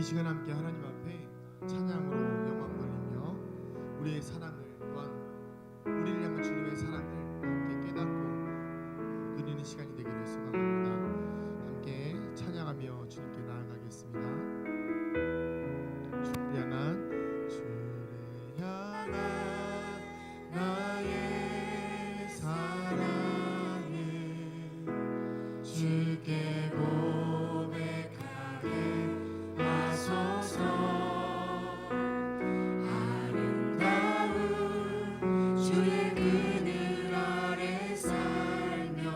이 시간 함께 하나님 앞에 찬양으로 영광 돌리며 우리의 사랑을 또한 우리를 향한 주님의 사랑을 함께 깨닫고 누리는 시간이 되기를 소망합니다. 함께 찬양하며 주님께 나아가겠습니다. 주를 향한 나의 사랑을 주께 고백하게 하소서. 아름다운 주의 그늘 아래 살며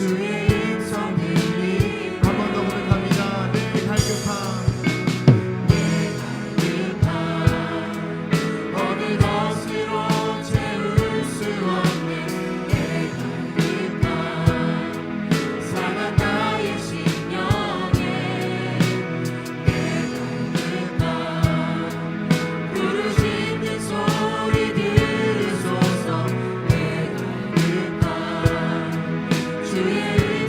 주의 음성 들리 한 번 더 고백합니다. 내 갈급함 어느 것으로 채울 수 없는 내 갈급함 상한 나의 심령에 내 갈급함 부르짖는 소리 들으소서 내 갈급함 주의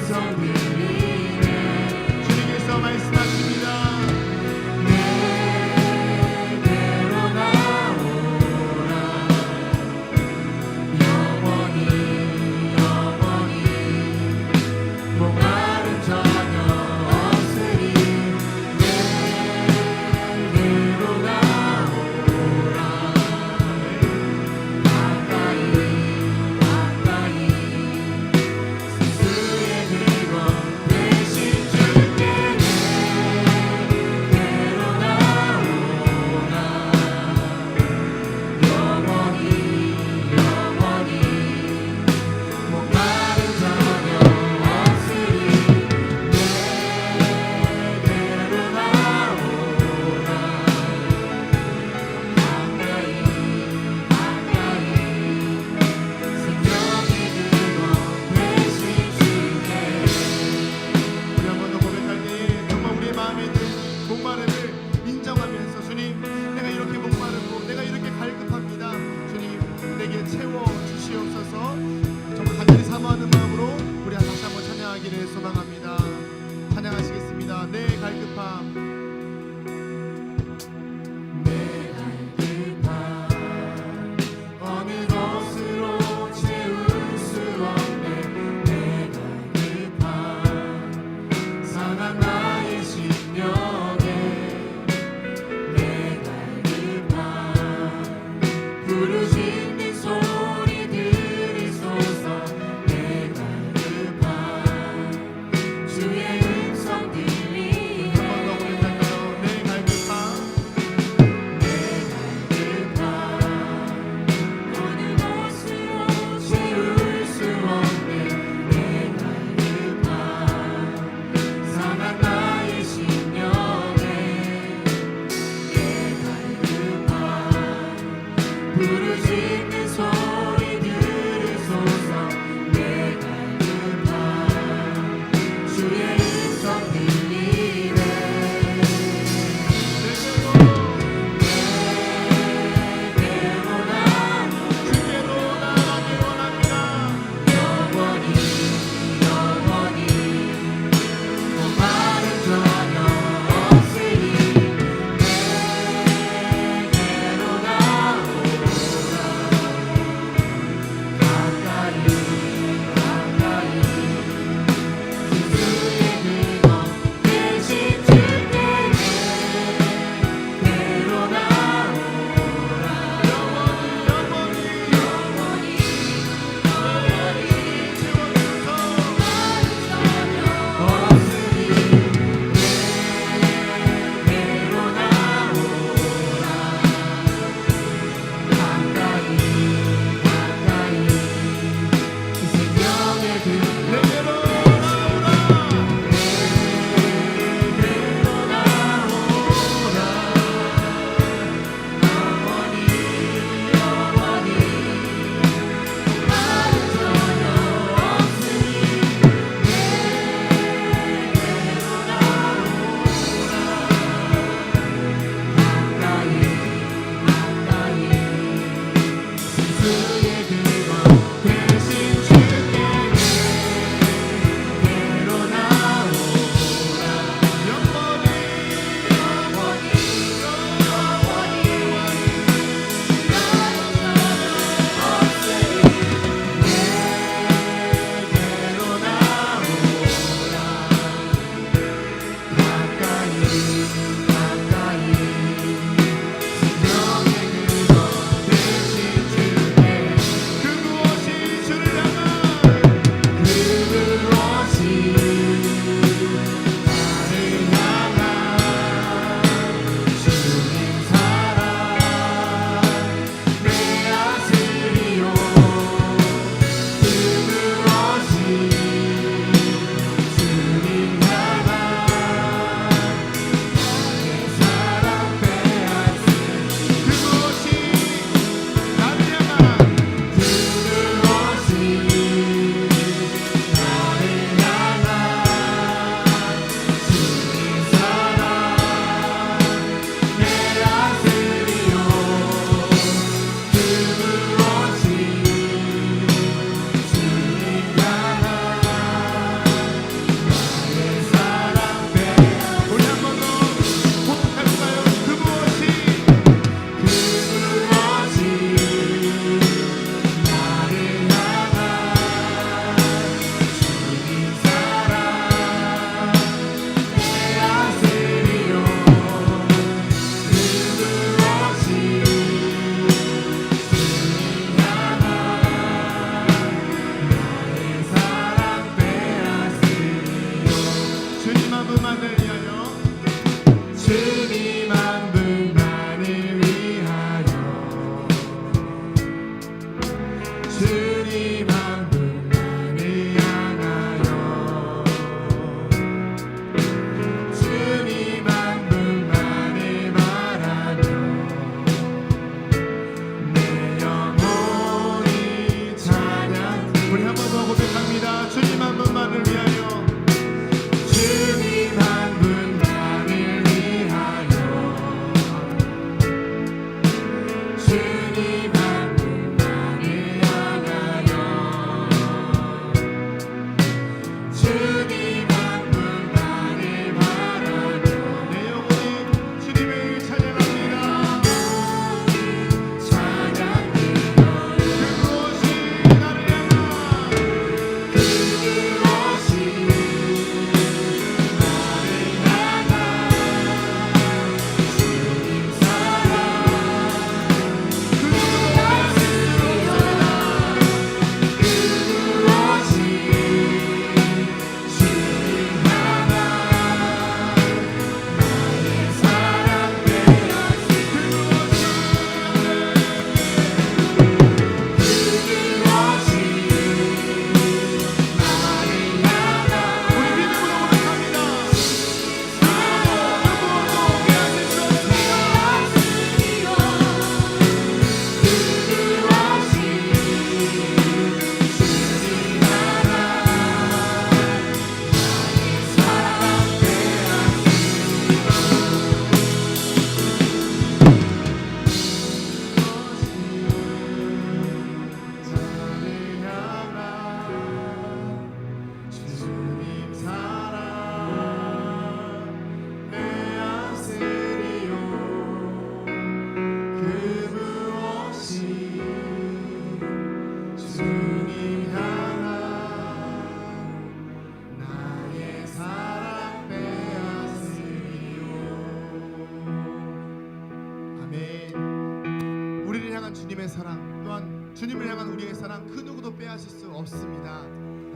사랑 또한 주님을 향한 우리의 사랑 그 누구도 빼앗을 수 없습니다.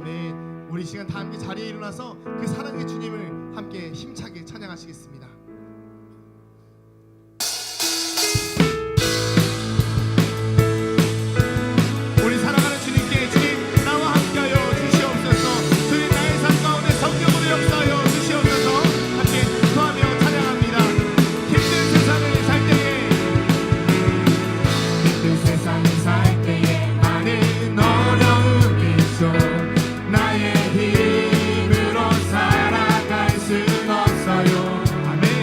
아멘. 우리 시간 다 함께 자리에 일어나서 그 사랑의 주님을 함께 힘차게 찬양하시겠습니다. 우리 사랑하는 주님께 주님 나와 함께하여 주시옵소서. 주님 나의 삶 가운데 성령으로 역사하여 주시옵소서. 함께 구하며 찬양합니다. 힘든 세상을 살 때에 그 세상을 살 때에 많은 어려움이 있어 나의 힘으로 살아갈 순 없어요. 아멘.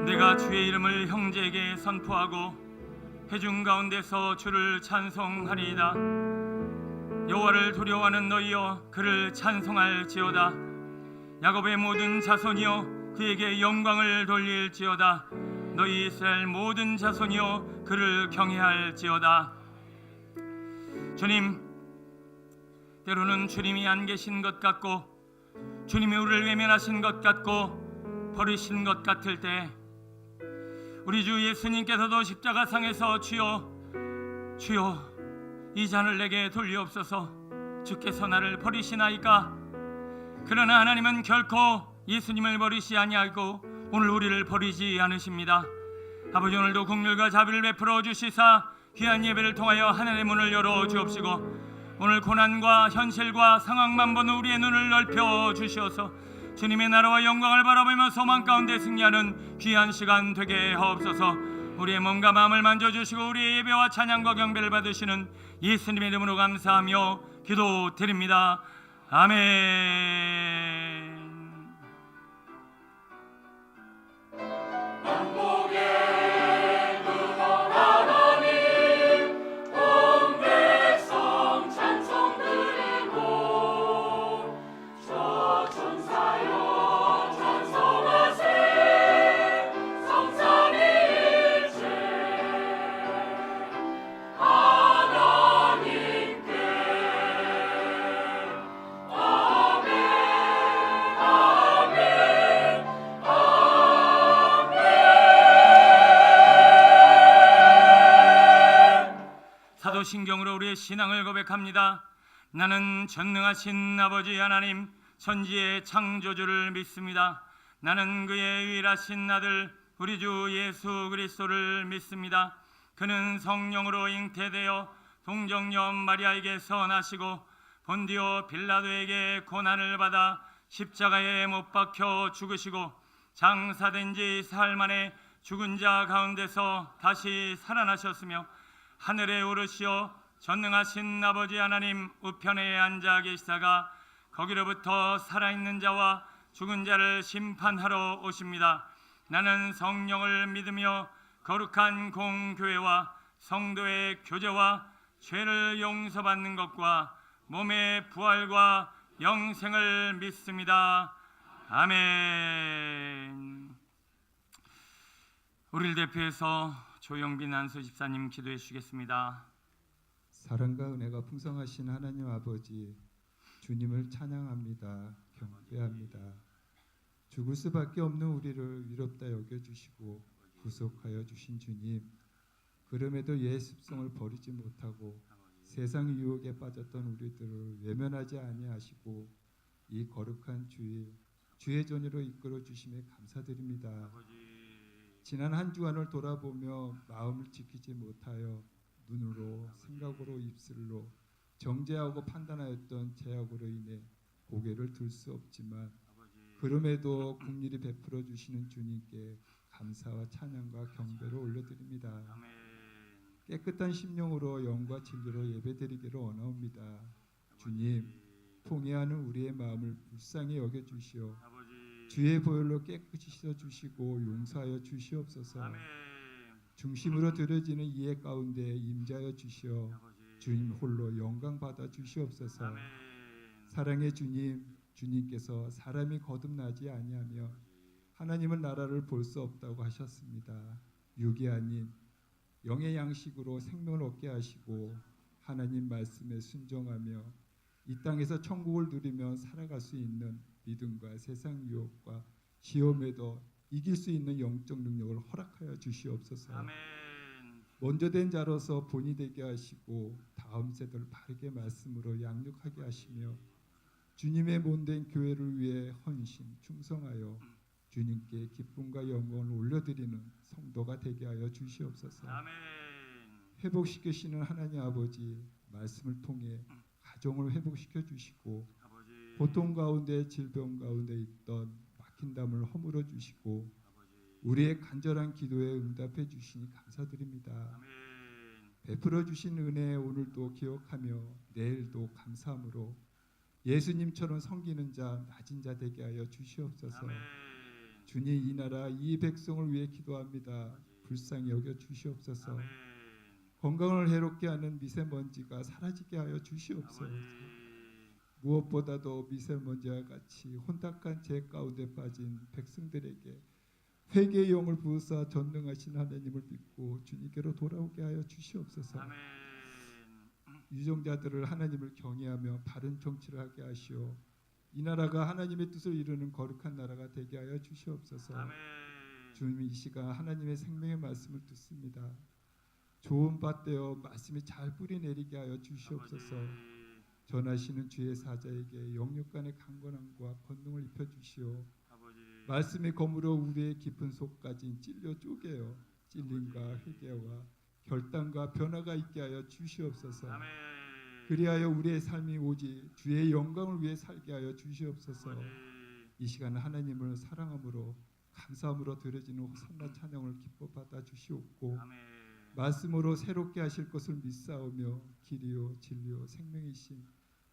내가 주의 이름을 형제에게 선포하고 회중 가운데서 주를 찬송하리이다. 여호와를 두려워하는 너희여 그를 찬송할지어다. 야곱의 모든 자손이여 그에게 영광을 돌릴지어다. 너희 이스라엘 모든 자손이여 그를 경외할지어다. 주님, 때로는 주님이 안 계신 것 같고 주님이 우리를 외면하신 것 같고 버리신 것 같을 때 우리 주 예수님께서도 십자가상에서 주여 이 잔을 내게 돌리옵소서. 주께서 나를 버리시나이까? 그러나 하나님은 결코 예수님을 버리시 아니하고 오늘 우리를 버리지 않으십니다. 아버지, 오늘도 긍휼과 자비를 베풀어 주시사 귀한 예배를 통하여 하늘의 문을 열어 주옵시고 오늘 고난과 현실과 상황만 보는 우리의 눈을 넓혀 주시어서 주님의 나라와 영광을 바라보며 소망 가운데 승리하는 귀한 시간 되게 하옵소서. 우리의 몸과 마음을 만져주시고 우리의 예배와 찬양과 경배를 받으시는 예수님의 이름으로 감사하며 기도드립니다. 아멘. 사도신경으로 우리의 신앙을 고백합니다. 나는 전능하신 아버지 하나님 천지의 창조주를 믿습니다. 나는 그의 유일하신 아들 우리 주 예수 그리스도를 믿습니다. 그는 성령으로 잉태되어 동정녀 마리아에게서 나시고 본디오 빌라도에게 고난을 받아 십자가에 못 박혀 죽으시고 장사된 지 사흘 만에 죽은 자 가운데서 다시 살아나셨으며 하늘에 오르시어 전능하신 아버지 하나님 우편에 앉아 계시다가 거기로부터 살아있는 자와 죽은 자를 심판하러 오십니다. 나는 성령을 믿으며 거룩한 공교회와 성도의 교제와 죄를 용서받는 것과 몸의 부활과 영생을 믿습니다. 아멘. 우리를 대표해서 조영빈 안수 집사님 기도해 주시겠습니다. 사랑과 은혜가 풍성하신 하나님 아버지, 주님을 찬양합니다. 경배합니다. 죽을 수밖에 없는 우리를 위롭다 여겨주시고 구속하여 주신 주님, 그럼에도 옛 습성을 버리지 못하고 세상 유혹에 빠졌던 우리들을 외면하지 아니하시고 이 거룩한 주의 전으로 이끌어 주심에 감사드립니다. 지난 한 주간을 돌아보며 마음을 지키지 못하여 눈으로, 생각으로, 입술로 정죄하고 판단하였던 죄악으로 인해 고개를 들 수 없지만 그럼에도 긍휼히 베풀어 주시는 주님께 감사와 찬양과 경배를 올려드립니다. 깨끗한 심령으로 영과 진리로 예배드리기를 원하옵니다. 주님, 통회하는 우리의 마음을 불쌍히 여겨주시오. 주의 보혈로 깨끗이 씻어주시고 용서하여 주시옵소서. 중심으로 드려지는 이해 가운데 임자여 주시어 주님 홀로 영광 받아 주시옵소서. 사랑의 주님, 주님께서 사람이 거듭나지 아니하며 하나님은 나라를 볼 수 없다고 하셨습니다. 육이 아닌 영의 양식으로 생명을 얻게 하시고 하나님 말씀에 순종하며 이 땅에서 천국을 누리며 살아갈 수 있는 믿음과 세상 유혹과 시험에도 이길 수 있는 영적 능력을 허락하여 주시옵소서. 아멘. 먼저 된 자로서 본이 되게 하시고 다음 세대를 바르게 말씀으로 양육하게 하시며 주님의 몸된 교회를 위해 헌신 충성하여 주님께 기쁨과 영광을 올려드리는 성도가 되게 하여 주시옵소서. 아멘. 회복시키시는 하나님 아버지, 말씀을 통해 가정을 회복시켜 주시고 고통 가운데 질병 가운데 있던 막힌 담을 허물어 주시고 우리의 간절한 기도에 응답해 주시니 감사드립니다. 베풀어 주신 은혜 오늘도 기억하며 내일도 감사함으로 예수님처럼 섬기는 자, 낮은 자 되게 하여 주시옵소서. 주님 이 나라 이 백성을 위해 기도합니다. 불쌍히 여겨 주시옵소서. 아멘. 건강을 해롭게 하는 미세먼지가 사라지게 하여 주시옵소서. 무엇보다도 미세먼지와 같이 혼탁한 죄 가운데 빠진 백성들에게 회개의 영을 부으사 전능하신 하나님을 믿고 주님께로 돌아오게 하여 주시옵소서. 아멘. 유정자들을 하나님을 경외하며 바른 정치를 하게 하시오. 이 나라가 하나님의 뜻을 이루는 거룩한 나라가 되게 하여 주시옵소서. 아멘. 주님 이 시간 하나님의 생명의 말씀을 듣습니다. 좋은 밭 되어 말씀이 잘 뿌리 내리게 하여 주시옵소서. 전하시는 주의 사자에게 영육간의 강건함과 권능을 입혀 주시오. 말씀이 거물어 우리의 깊은 속까지 찔려 쪼개어 찔림과 회개와 결단과 변화가 있게 하여 주시옵소서. 아멘. 그리하여 우리의 삶이 오직 주의 영광을 위해 살게 하여 주시옵소서. 이 시간 하나님을 사랑함으로 감사함으로 드려지는 호산나 찬양을 기뻐 받아 주시옵고 아멘. 말씀으로 새롭게 하실 것을 믿사오며 길이요 진리요 생명이신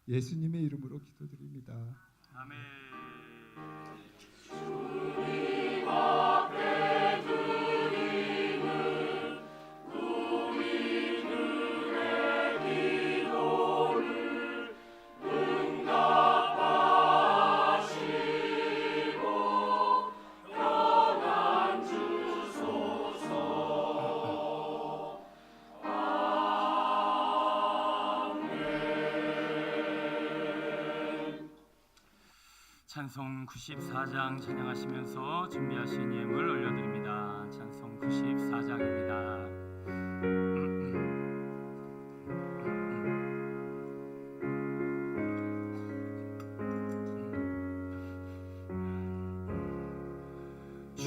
예수님의 이름으로 기도드립니다. 아멘. 찬송 94장 찬양하시면서 준비하신 예물 올려드립니다. 찬송 94장입니다. 주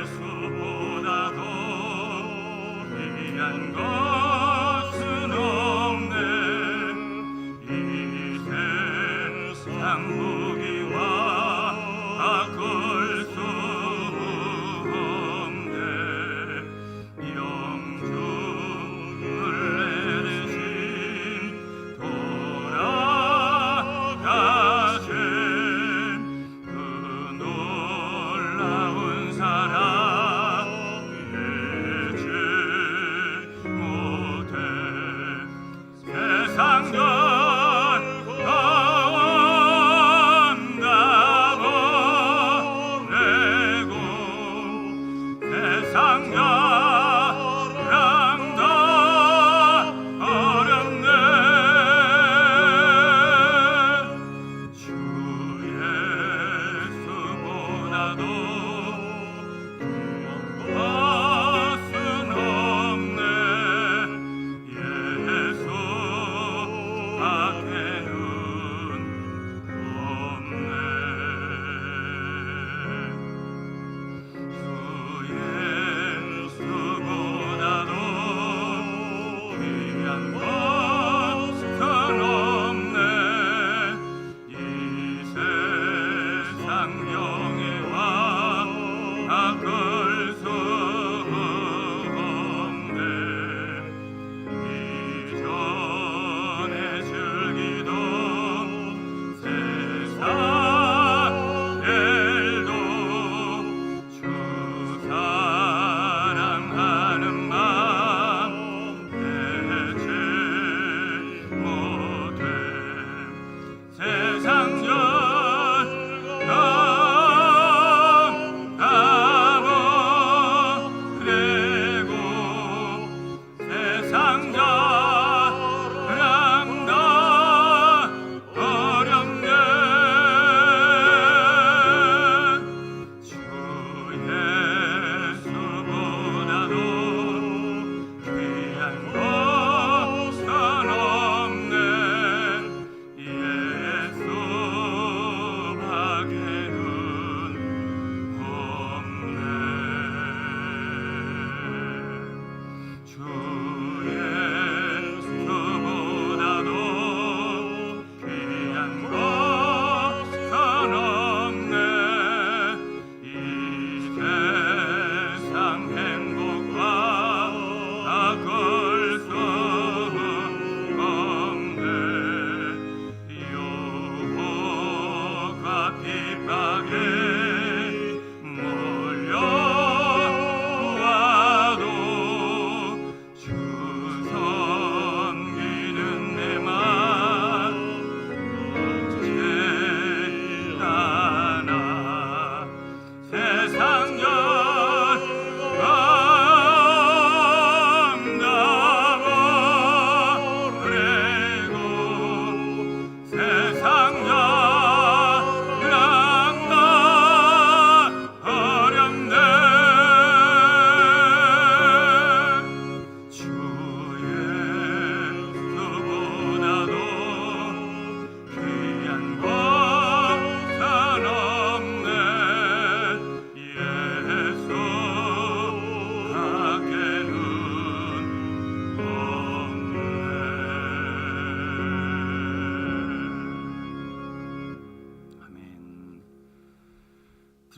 예수보다 더 귀한 것은 없네. 이 세상 무기와 바꿀 수 없네. 영주를 내리신 돌아가신 그 놀라운 사랑 이제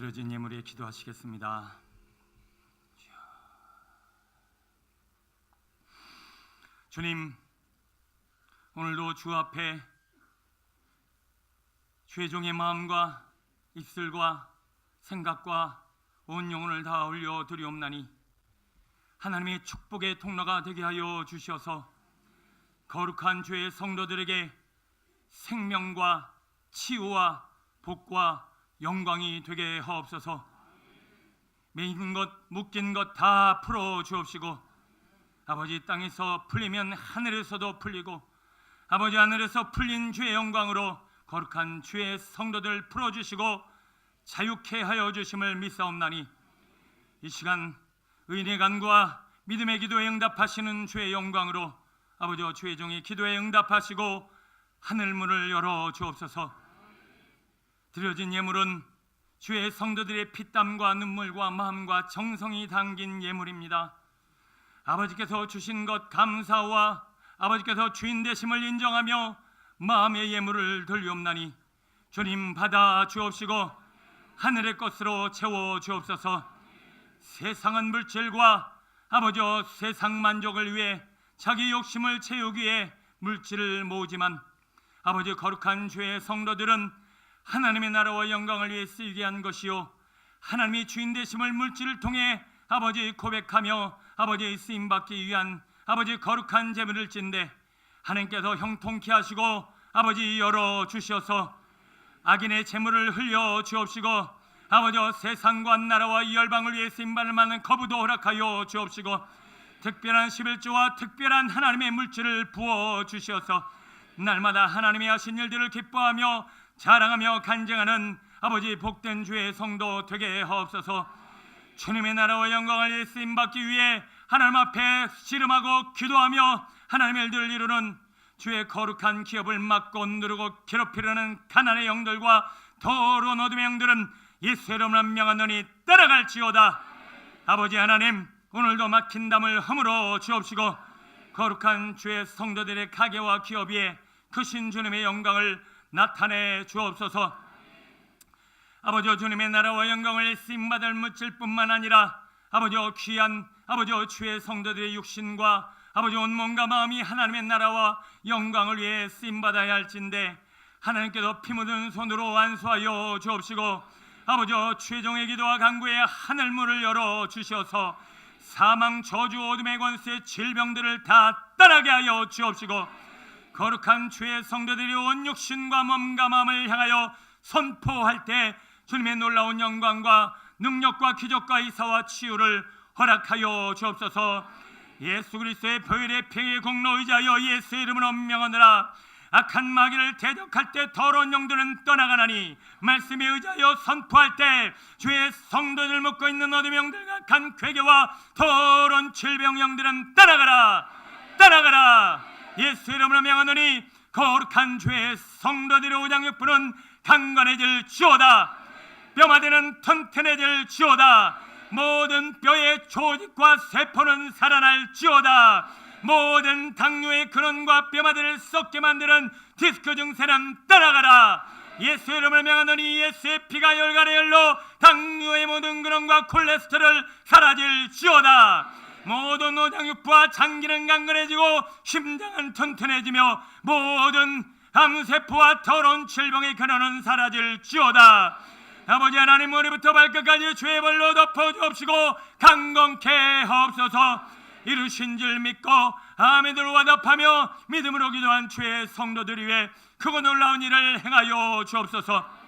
드려진 예물에 기도하시겠습니다. 주님, 오늘도 주 앞에 주의 종의 마음과 입술과 생각과 온 영혼을 다 올려 드리옵나니 하나님의 축복의 통로가 되게 하여 주셔서 거룩한 주의 성도들에게 생명과 치유와 복과 영광이 되게 하옵소서. 매인 것 묶인 것 다 풀어 주옵시고, 아버지 땅에서 풀리면 하늘에서도 풀리고, 아버지 하늘에서 풀린 주의 영광으로 거룩한 주의 성도들 풀어주시고 자유케 하여 주심을 믿사옵나니 이 시간 의인의 간구와 믿음의 기도에 응답하시는 주의 영광으로 아버지 주의 종의 기도에 응답하시고 하늘문을 열어 주옵소서. 드려진 예물은 주의 성도들의 피땀과 눈물과 마음과 정성이 담긴 예물입니다. 아버지께서 주신 것 감사와 아버지께서 주인 되심을 인정하며 마음의 예물을 들리옵나니 주님 받아 주옵시고 하늘의 것으로 채워 주옵소서. 세상은 물질과 아버지 세상 만족을 위해 자기 욕심을 채우기 위해 물질을 모으지만 아버지 거룩한 주의 성도들은 하나님의 나라와 영광을 위해 쓰이게 한 것이요 하나님이 주인 되심을 물질을 통해 아버지 고백하며 아버지 쓰임받기 위한 아버지 거룩한 재물을 찐데 하나님께서 형통케 하시고 아버지 열어 주셔서 악인의 재물을 흘려 주옵시고 아버지 세상과 나라와 열방을 위해 쓰임받을 만한 거부도 허락하여 주옵시고 특별한 11조와 특별한 하나님의 물질을 부어 주셔서 날마다 하나님의 하신 일들을 기뻐하며 자랑하며 간증하는 아버지 복된 주의 성도 되게 하옵소서. 주님의 나라와 영광을 위해 쓰임받기 위해 하나님 앞에 씨름하고 기도하며 하나님의 일들을 이루는 주의 거룩한 기업을 막고 누르고 괴롭히려는 가난의 영들과 더러운 어둠의 영들은 예수의 이름으로 명하노니 따라갈지어다. 아버지 하나님, 오늘도 막힌 담을 허물어 주옵시고 거룩한 주의 성도들의 가게와 기업 위에 크신 주님의 영광을 나타내 주옵소서. 아버지 주님의 나라와 영광을 쓰임받을 물질뿐만 아니라 아버지 귀한 아버지 주의 성도들의 육신과 아버지 온 몸과 마음이 하나님의 나라와 영광을 위해 쓰임받아야 할진데 하나님께서 피 묻은 손으로 안수하여 주옵시고 아버지 주의 종의 기도와 간구에 하늘문을 열어 주셔서 사망 저주 어둠의 권세 질병들을 다 떠나게 하여 주옵시고 거룩한 주의 성도들이 온 육신과 몸과 마음을 향하여 선포할 때 주님의 놀라운 영광과 능력과 기적과 이사와 치유를 허락하여 주옵소서. 예수 그리스도의 보혈의 피의 공로 의지하여 예수의 이름으로 명하노라. 악한 마귀를 대적할 때 더러운 영들은 떠나가나니 말씀에 의지하여 선포할 때 주의 성도들 묶고 있는 어둠의 영들과 간 괴계와 더러운 질병 영들은 떠나가라 떠나가라. 예수 이름으로 명하노니 거룩한 주의 성도들의 오장육부는 강건해질 지어다. 뼈마디는 튼튼해질 지어다. 모든 뼈의 조직과 세포는 살아날 지어다. 모든 당뇨의 근원과 뼈마디를 썩게 만드는 디스크 증세는 떠나가라. 예수 이름을 명하노니 예수의 피가 열간에 흘러 당뇨의 모든 근원과 콜레스테롤 사라질 지어다. 모든 오장육부와 장기는 강건해지고 심장은 튼튼해지며 모든 암세포와 더러운 질병의 근원은 사라질 지어다. 아버지 하나님 머리부터 발끝까지 주의 벌로 덮어주옵시고 강건케 하옵소서. 이루신 줄 믿고 아멘으로 와답하며 믿음으로 기도한 주의 성도들을 위해 크고 놀라운 일을 행하여 주옵소서.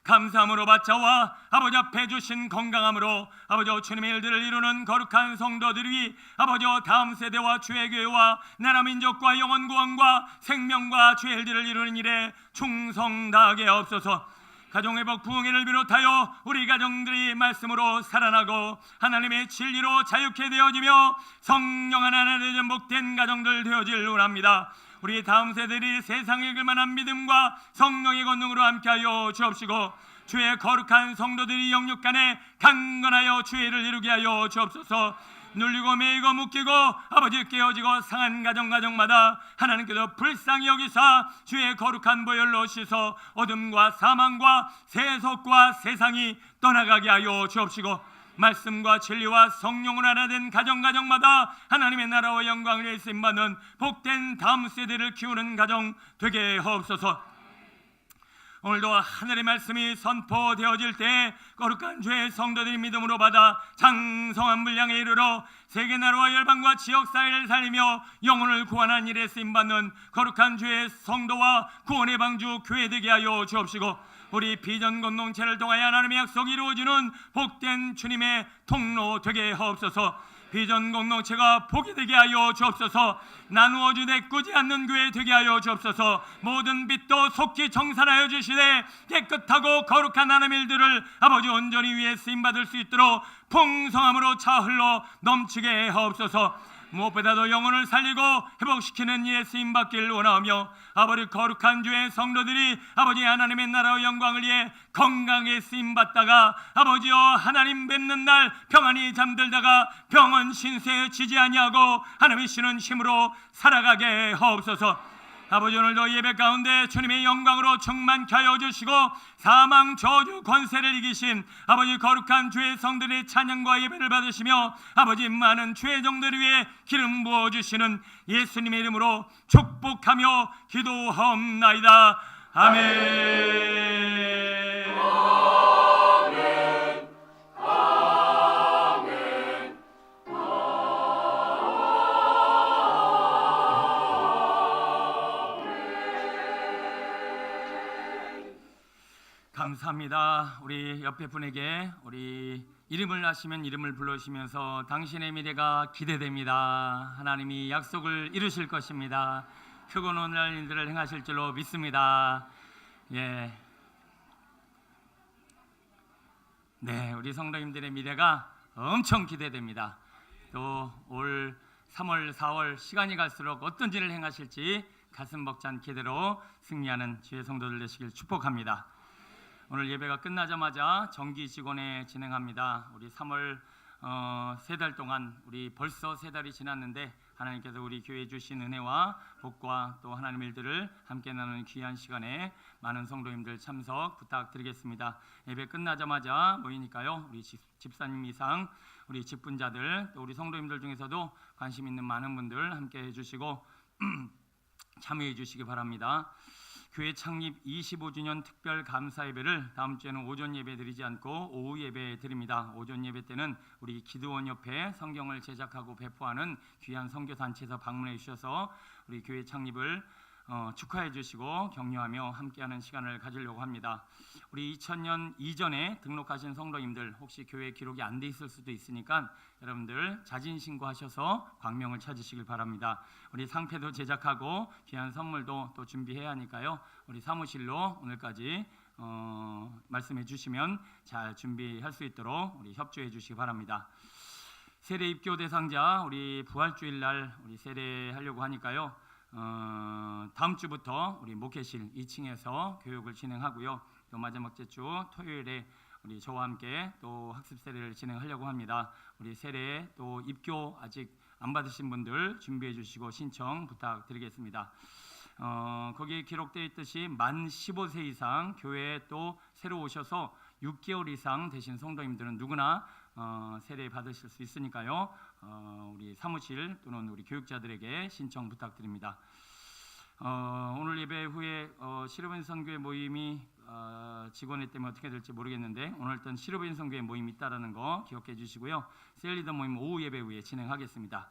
감사함으로 받자와 아버지 앞에 주신 건강함으로 아버지 주님의 일들을 이루는 거룩한 성도들이 아버지 다음 세대와 주의 교회와 나라 민족과 영원 구원과 생명과 주의 일들을 이루는 일에 충성 다하게 하옵소서. 가정회복 부흥회를 비롯하여 우리 가정들이 말씀으로 살아나고 하나님의 진리로 자유케 되어지며 성령 하나님의 전복된 가정들 되어질 원합니다. 우리 다음 세대들이 세상에 읽을 만한 믿음과 성령의 권능으로 함께하여 주옵시고 주의 거룩한 성도들이 영육간에 강건하여 주의 일을 이루게 하여 주옵소서. 눌리고 매이고 묶이고 아버지 깨어지고 상한 가정마다 하나님께서 불쌍히 여기사 주의 거룩한 보혈로 씻어 어둠과 사망과 세속과 세상이 떠나가게 하여 주옵시고 말씀과 진리와 성령으로 하나 된 가정마다 하나님의 나라와 영광을 쓰임받는 복된 다음 세대를 키우는 가정 되게 하옵소서. 오늘도 하늘의 말씀이 선포되어질 때 거룩한 주의 성도들이 믿음으로 받아 장성한 분량에 이르러 세계 나라와 열방과 지역사회를 살리며 영혼을 구원한 일에 쓰임받는 거룩한 주의 성도와 구원의 방주 교회 되게 하여 주옵시고 우리 비전 공동체를 통하여 하나님의 약속이 이루어지는 복된 주님의 통로 되게 하옵소서. 비전 공동체가 복이 되게 하여 주옵소서. 나누어 주되 꾸지 않는 교회 되게 하여 주옵소서. 모든 빛도 속히 정산하여 주시되 깨끗하고 거룩한 하나님의 일들을 아버지 온전히 위해 쓰임받을 수 있도록 풍성함으로 차 흘러 넘치게 하옵소서. 무엇보다도 영혼을 살리고 회복시키는 일에 쓰임받기를 원하며 아버지 거룩한 주의 성도들이 아버지 하나님의 나라의 영광을 위해 건강에 쓰임받다가 아버지여 하나님 뵙는 날 평안히 잠들다가 병은 신세에 지지 아니하고 하나님이 주시는 힘으로 살아가게 하옵소서. 아버지 오늘도 예배 가운데 주님의 영광으로 충만케 하여 주시고 사망 저주 권세를 이기신 아버지 거룩한 주의 성들의 찬양과 예배를 받으시며 아버지 많은 주의 종들을 위해 기름 부어주시는 예수님의 이름으로 축복하며 기도하옵나이다. 아멘. 감사합니다. 우리 옆에 분에게 우리 이름을 아시면 이름을 불러주시면서 당신의 미래가 기대됩니다. 하나님이 약속을 이루실 것입니다. 크고 놀랄 일들을 행하실 줄로 믿습니다. 예. 네, 우리 성도님들의 미래가 엄청 기대됩니다. 또 올 3월, 4월 시간이 갈수록 어떤 일을 행하실지 가슴 벅찬 기대로 승리하는 주의 성도들 되시길 축복합니다. 오늘 예배가 끝나자마자 정기 직원회 진행합니다. 우리 3월 3달 동안 우리 벌써 3달이 지났는데 하나님께서 우리 교회에 주신 은혜와 복과 또 하나님의 일들을 함께 나누는 귀한 시간에 많은 성도님들 참석 부탁드리겠습니다. 예배 끝나자마자 모이니까요. 우리 집사님 이상 우리 직분자들 또 우리 성도님들 중에서도 관심 있는 많은 분들 함께 해주시고 참여해 주시기 바랍니다. 교회 창립 25주년 특별 감사 예배를 다음 주에는 오전 예배 드리지 않고 오후 예배 드립니다. 오전 예배 때는 우리 기도원 옆에 성경을 제작하고 배포하는 귀한 선교단체에서 방문해 주셔서 우리 교회 창립을 축하해 주시고 격려하며 함께하는 시간을 가지려고 합니다. 우리 2000년 이전에 등록하신 성도님들 혹시 교회 기록이 안 돼 있을 수도 있으니까 여러분들 자진 신고하셔서 광명을 찾으시길 바랍니다. 우리 상패도 제작하고 귀한 선물도 또 준비해야 하니까요. 우리 사무실로 오늘까지 말씀해 주시면 잘 준비할 수 있도록 우리 협조해 주시기 바랍니다. 세례 입교 대상자 우리 부활주일 날 우리 세례하려고 하니까요. 다음 주부터 우리 목회실 2층에서 교육을 진행하고요. 또 마지막 주 토요일에 우리 저와 함께 또 학습 세례를 진행하려고 합니다. 우리 세례 또 입교 아직 안 받으신 분들 준비해 주시고 신청 부탁드리겠습니다. 거기에 기록되어 있듯이 만 15세 이상 교회에 또 새로 오셔서 6개월 이상 되신 성도님들은 누구나 세례 받으실 수 있으니까요. 우리 사무실 또는 우리 교육자들에게 신청 부탁드립니다. 오늘 예배 후에 시르벤 선교회 모임이 직원회 때문에 어떻게 될지 모르겠는데 오늘 일단 시르벤 선교회 모임이 있다라는 거 기억해 주시고요. 셀리더 모임 오후 예배 후에 진행하겠습니다.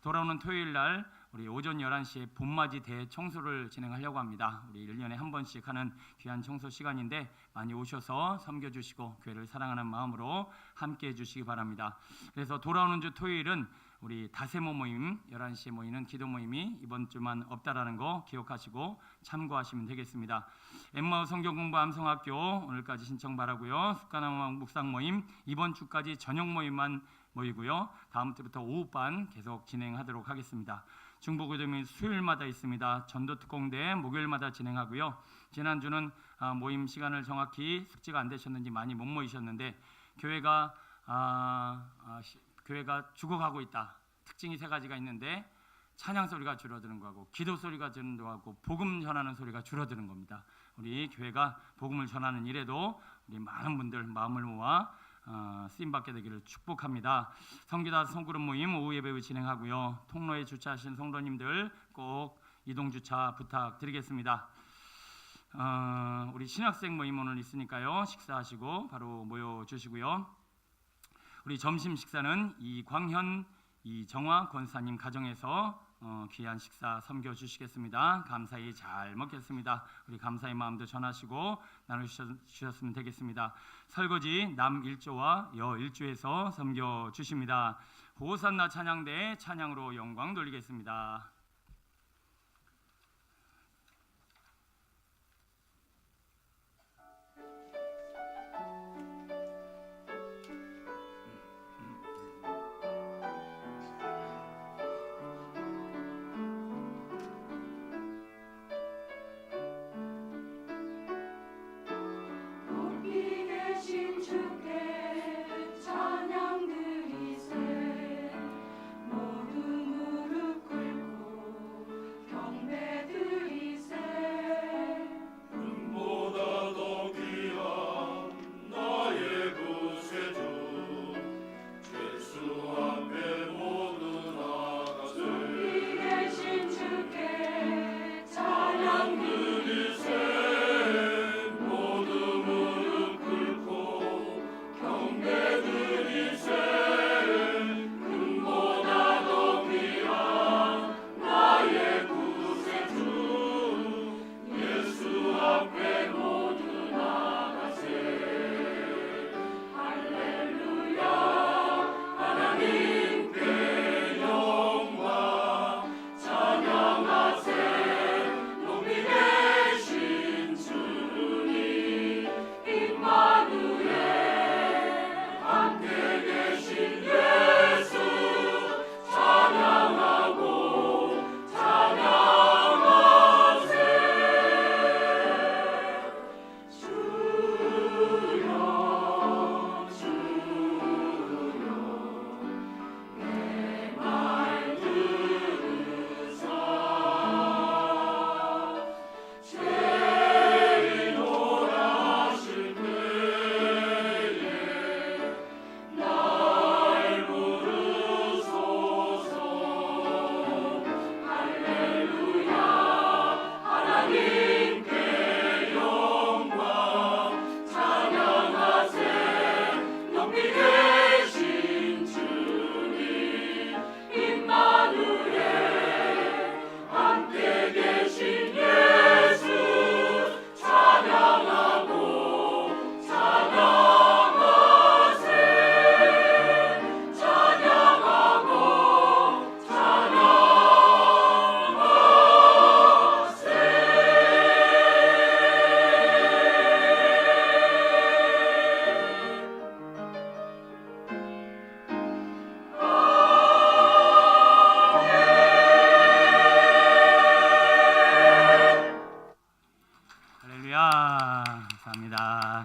돌아오는 토요일 날 우리 오전 11시에 봄맞이 대청소를 진행하려고 합니다. 우리 1년에 한 번씩 하는 귀한 청소 시간인데 많이 오셔서 섬겨주시고 교회를 사랑하는 마음으로 함께해 주시기 바랍니다. 그래서 돌아오는 주 토요일은 우리 다세모 모임 11시에 모이는 기도 모임이 이번 주만 없다라는 거 기억하시고 참고하시면 되겠습니다. 엠마오 성경공부 암성학교 오늘까지 신청 바라고요. 습관왕 묵상 모임 이번 주까지 저녁 모임만 모이고요. 다음 주부터 오후반 계속 진행하도록 하겠습니다. 중부고등이 수요일마다 있습니다. 전도특공대 목요일마다 진행하고요. 지난주는 모임 시간을 정확히 숙지가 안 되셨는지 많이 못 모이셨는데 교회가 교회가 죽어가고 있다. 특징이 세 가지가 있는데 찬양 소리가 줄어드는 거하고 기도 소리가 줄어드는 거하고 복음 전하는 소리가 줄어드는 겁니다. 우리 교회가 복음을 전하는 일에도 우리 많은 분들 마음을 모아 쓰임 받게 되기를 축복합니다. 성기다 성그룹 모임 오후 예배 진행하고요. 통로에 주차하신 성도님들 꼭 이동 주차 부탁드리겠습니다. 우리 신학생 모임 오늘 있으니까요. 식사하시고 바로 모여 주시고요. 우리 점심 식사는 이광현, 이정화 권사님 가정에서 귀한 식사 섬겨 주시겠습니다. 감사히 잘 먹겠습니다. 우리 감사의 마음도 전하시고 나누셨으면 되겠습니다. 설거지 남 1조와 여 1조에서 섬겨 주십니다. 호산나 찬양대 찬양으로 영광 돌리겠습니다. 높이 계신 주께 찬양 드리세. 모두 무릎 꿇고 경배 드리세. 금보다 더 귀한 나의 구세주 예수 앞에 모두 나가세. 높이 계신 주께 찬양 드리세. 모두 무릎 꿇고 경배 드리세. 금보다 더 귀한 나의 구세주 예수 앞에 모두 나가세. 할렐루야. 하나님께 영광 찬양하세. 높이 계신 주님 임마누엘 함께 계신 예수 찬양하고 찬양하세. 주여 주여 내 말 들으사. 죄인 오라실 때에 날 부르소서. 할렐루야. 하나님께 영광 찬양하세. 높이 계신 주님 임마누엘 함께 계신 예수 찬양하고 찬양하세. 찬양하고 할렐루야. 감사합니다.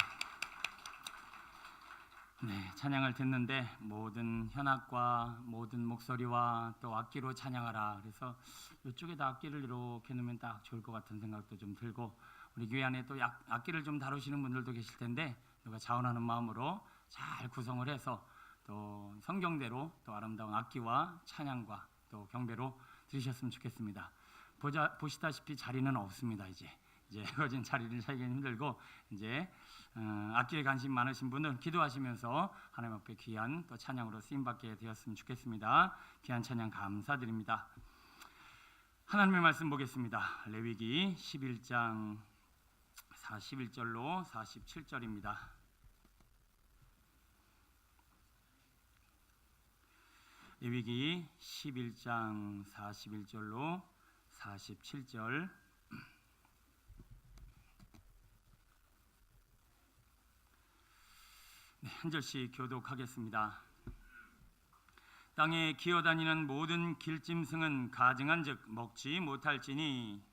네, 찬양을 듣는데 모든 현악과 모든 목소리와 또 악기로 찬양하라. 그래서 이쪽에다 악기를 이렇게 놓으면 딱 좋을 것 같은 생각도 좀 들고, 우리 교회 안에 또 악기를 좀 다루시는 분들도 계실 텐데 누가 자원하는 마음으로 잘 구성을 해서 또 성경대로 또 아름다운 악기와 찬양과 또 경배로 들으셨으면 좋겠습니다. 보시다시피 자리는 없습니다. 이제 거진 자리를 찾기는 힘들고, 이제 악기에 관심 많으신 분은 기도하시면서 하나님 앞에 귀한 또 찬양으로 쓰임 받게 되었으면 좋겠습니다. 귀한 찬양 감사드립니다. 하나님의 말씀 보겠습니다. 레위기 11장 41절로 47절입니다. 레위기 11장 41절로 47절. 네, 한 절씩 교독하겠습니다. 땅에 기어다니는 모든 길짐승은 가증한즉 먹지 못할지니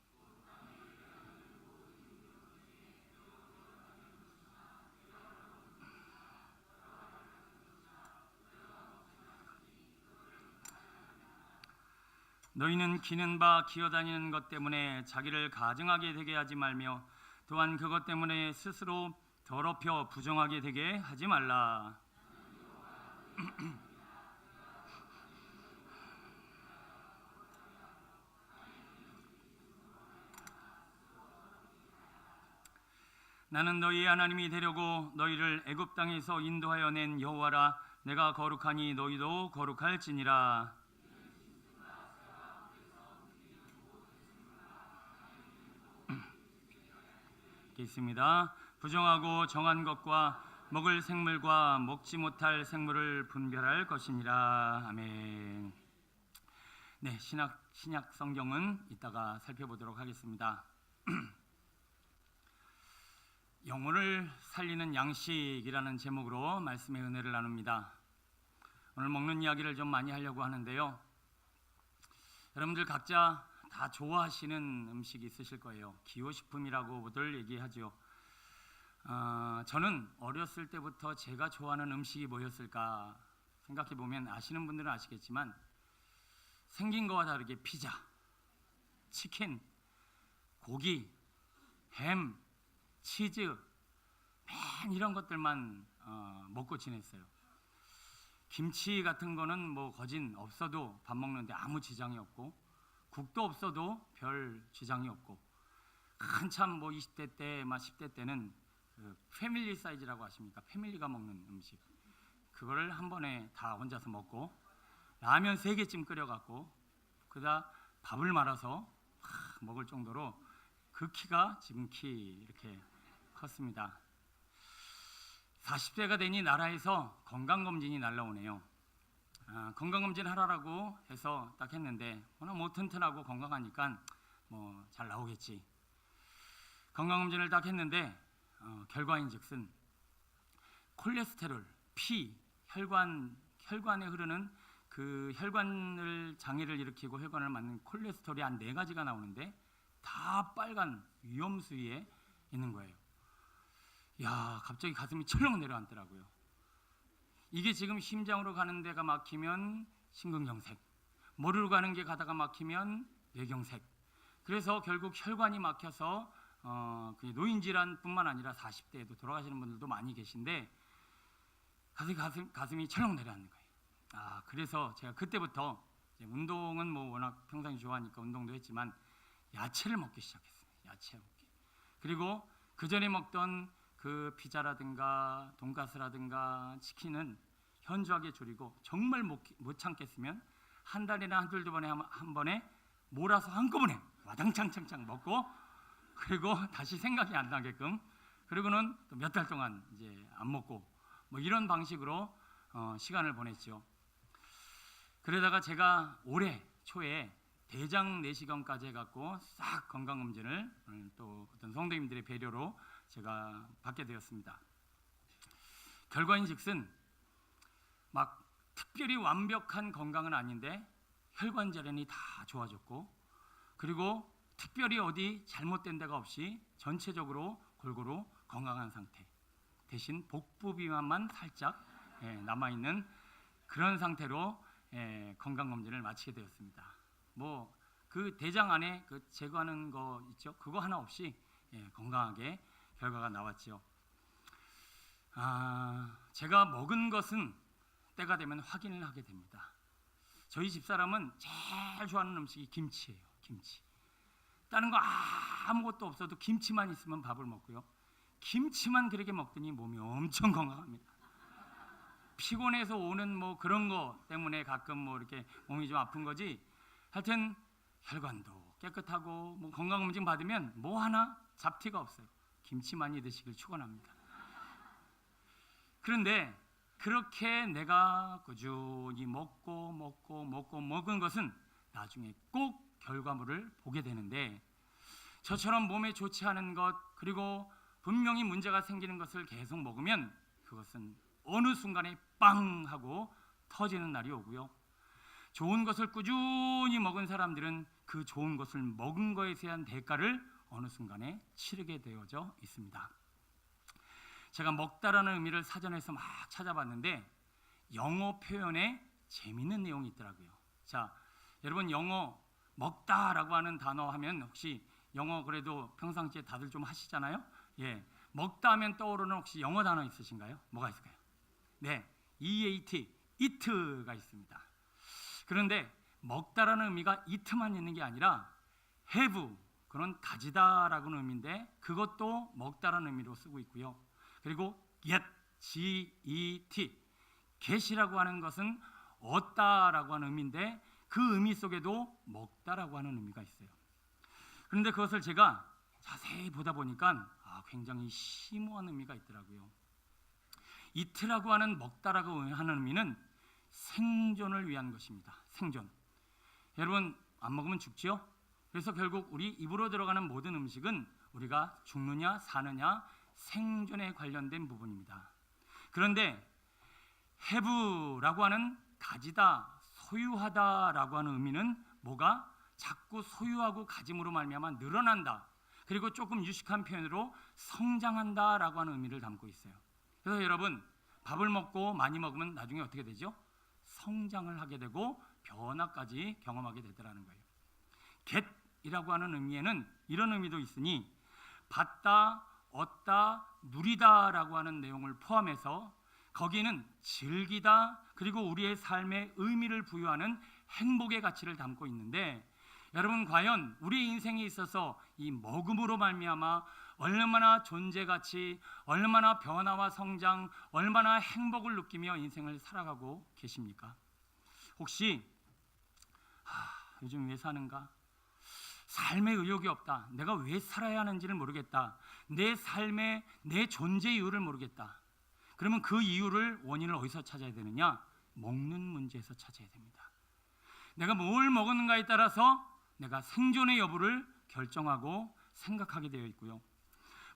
너희는 기는 바 기어다니는 것 때문에 자기를 가증하게 되게 하지 말며 또한 그것 때문에 스스로 더럽혀 부정하게 되게 하지 말라. 나는 너희의 하나님이 되려고 너희를 애굽 땅에서 인도하여 낸 여호와라. 내가 거룩하니 너희도 거룩할지니라. 있습니다. 부정하고 정한 것과 먹을 생물과 먹지 못할 생물을 분별할 것이니라. 아멘. 네, 신약 성경은 이따가 살펴보도록 하겠습니다. 영혼을 살리는 양식이라는 제목으로 말씀의 은혜를 나눕니다. 오늘 먹는 이야기를 좀 많이 하려고 하는데요. 여러분들 각자 다 좋아하시는 음식이 있으실 거예요. 기호식품이라고들 얘기하죠. 저는 어렸을 때부터 제가 좋아하는 음식이 뭐였을까 생각해 보면 아시는 분들은 아시겠지만 생긴 거와 다르게 피자, 치킨, 고기, 햄, 치즈 맨 이런 것들만 먹고 지냈어요. 김치 같은 거는 뭐 거진 없어도 밥 먹는데 아무 지장이 없고 국도 없어도 별 지장이 없고 한참 뭐 20대 때, 막 10대 때는 그 패밀리 사이즈라고 아십니까? 패밀리가 먹는 음식 그거를 한 번에 다 혼자서 먹고 라면 3개쯤 끓여갖고 그다 밥을 말아서 먹을 정도로 그 키가 지금 키 이렇게 컸습니다. 40대가 되니 나라에서 건강검진이 날라오네요. 건강검진 하라고 해서 딱 했는데 워낙 뭐 튼튼하고 건강하니까 뭐 잘 나오겠지. 건강검진을 딱 했는데 결과인즉슨 콜레스테롤, 피, 혈관에 흐르는 그 혈관을 장애를 일으키고 혈관을 막는 콜레스테롤이 한 4가지가 나오는데 다 빨간 위험 수위에 있는 거예요. 야, 갑자기 가슴이 철렁 내려앉더라고요. 이게 지금 심장으로 가는 데가 막히면 심근경색, 머리로 가는 게 가다가 막히면 뇌경색. 그래서 결국 혈관이 막혀서 그 노인 질환뿐만 아니라 40대에도 돌아가시는 분들도 많이 계신데 가슴이 철렁 내려앉는 거예요. 그래서 제가 그때부터 이제 운동은 뭐 워낙 평상시 좋아하니까 운동도 했지만 야채를 먹기 시작했어요. 야채 먹기. 그리고 그 전에 먹던 그 피자라든가 돈가스라든가 치킨은 현저하게 줄이고 정말 못 참겠으면 한 달이나 한두 번에 한 번에 몰아서 한꺼번에 와당창창창 먹고 그리고 다시 생각이 안 나게끔 그리고는 또 몇 달 동안 이제 안 먹고 뭐 이런 방식으로 시간을 보냈죠. 그러다가 제가 올해 초에 대장 내시경까지 해갖고 싹 건강검진을 또 어떤 성도님들의 배려로 제가 받게 되었습니다. 결과인즉슨 막 특별히 완벽한 건강은 아닌데 혈관 질환이 다 좋아졌고 그리고 특별히 어디 잘못된 데가 없이 전체적으로 골고루 건강한 상태 대신 복부 비만만 살짝 남아있는 그런 상태로 건강검진을 마치게 되었습니다. 뭐 그 대장 안에 그 제거하는 거 있죠? 그거 하나 없이 건강하게 결과가 나왔죠. 제가 먹은 것은 때가 되면 확인을 하게 됩니다. 저희 집사람은 제일 좋아하는 음식이 김치예요. 김치. 다른 거 아무것도 없어도 김치만 있으면 밥을 먹고요. 김치만 그렇게 먹더니 몸이 엄청 건강합니다. 피곤해서 오는 뭐 그런 거 때문에 가끔 뭐 이렇게 몸이 좀 아픈 거지. 하여튼 혈관도 깨끗하고 뭐 건강검진 받으면 뭐 하나 잡티가 없어요. 김치 많이 드시길 축원합니다. 그런데 그렇게 내가 꾸준히 먹은 것은 나중에 꼭 결과물을 보게 되는데 저처럼 몸에 좋지 않은 것 그리고 분명히 문제가 생기는 것을 계속 먹으면 그것은 어느 순간에 빵 하고 터지는 날이 오고요. 좋은 것을 꾸준히 먹은 사람들은 그 좋은 것을 먹은 것에 대한 대가를 어느 순간에 치르게 되어져 있습니다. 제가 먹다라는 의미를 사전에서 막 찾아봤는데 영어 표현에 재미있는 내용이 있더라고요. 자, 여러분 영어 먹다라고 하는 단어 하면 혹시 영어 그래도 평상시에 다들 좀 하시잖아요. 예, 먹다 하면 떠오르는 혹시 영어 단어 있으신가요? 뭐가 있을까요? 네, EAT, eat가 있습니다. 그런데 먹다라는 의미가 eat만 있는 게 아니라 have, 그런 가지다라고는 의미인데 그것도 먹다라는 의미로 쓰고 있고요. 그리고 get, G-E-T, get이라고 하는 것은 얻다라고 하는 의미인데 그 의미 속에도 먹다라고 하는 의미가 있어요. 그런데 그것을 제가 자세히 보다 보니까 굉장히 심오한 의미가 있더라고요. eat라고 하는 먹다라고 하는 의미는 생존을 위한 것입니다. 생존. 여러분 안 먹으면 죽지요? 그래서 결국 우리 입으로 들어가는 모든 음식은 우리가 죽느냐 사느냐 생존에 관련된 부분입니다. 그런데 have라고 하는 가지다, 소유하다라고 하는 의미는 뭐가 자꾸 소유하고 가짐으로 말미암아 늘어난다. 그리고 조금 유식한 표현으로 성장한다라고 하는 의미를 담고 있어요. 그래서 여러분 밥을 먹고 많이 먹으면 나중에 어떻게 되죠? 성장을 하게 되고 변화까지 경험하게 되더라는 거예요. get이라고 하는 의미에는 이런 의미도 있으니 받다, 얻다, 누리다라고 하는 내용을 포함해서 거기에는 즐기다 그리고 우리의 삶에 의미를 부여하는 행복의 가치를 담고 있는데 여러분 과연 우리의 인생에 있어서 이 먹음으로 말미암아 얼마나 존재 가치, 얼마나 변화와 성장, 얼마나 행복을 느끼며 인생을 살아가고 계십니까? 혹시 요즘 왜 사는가? 삶에 의욕이 없다. 내가 왜 살아야 하는지를 모르겠다. 내 삶의 내 존재 이유를 모르겠다. 그러면 그 이유를 원인을 어디서 찾아야 되느냐? 먹는 문제에서 찾아야 됩니다. 내가 뭘 먹었는가에 따라서 내가 생존의 여부를 결정하고 생각하게 되어 있고요.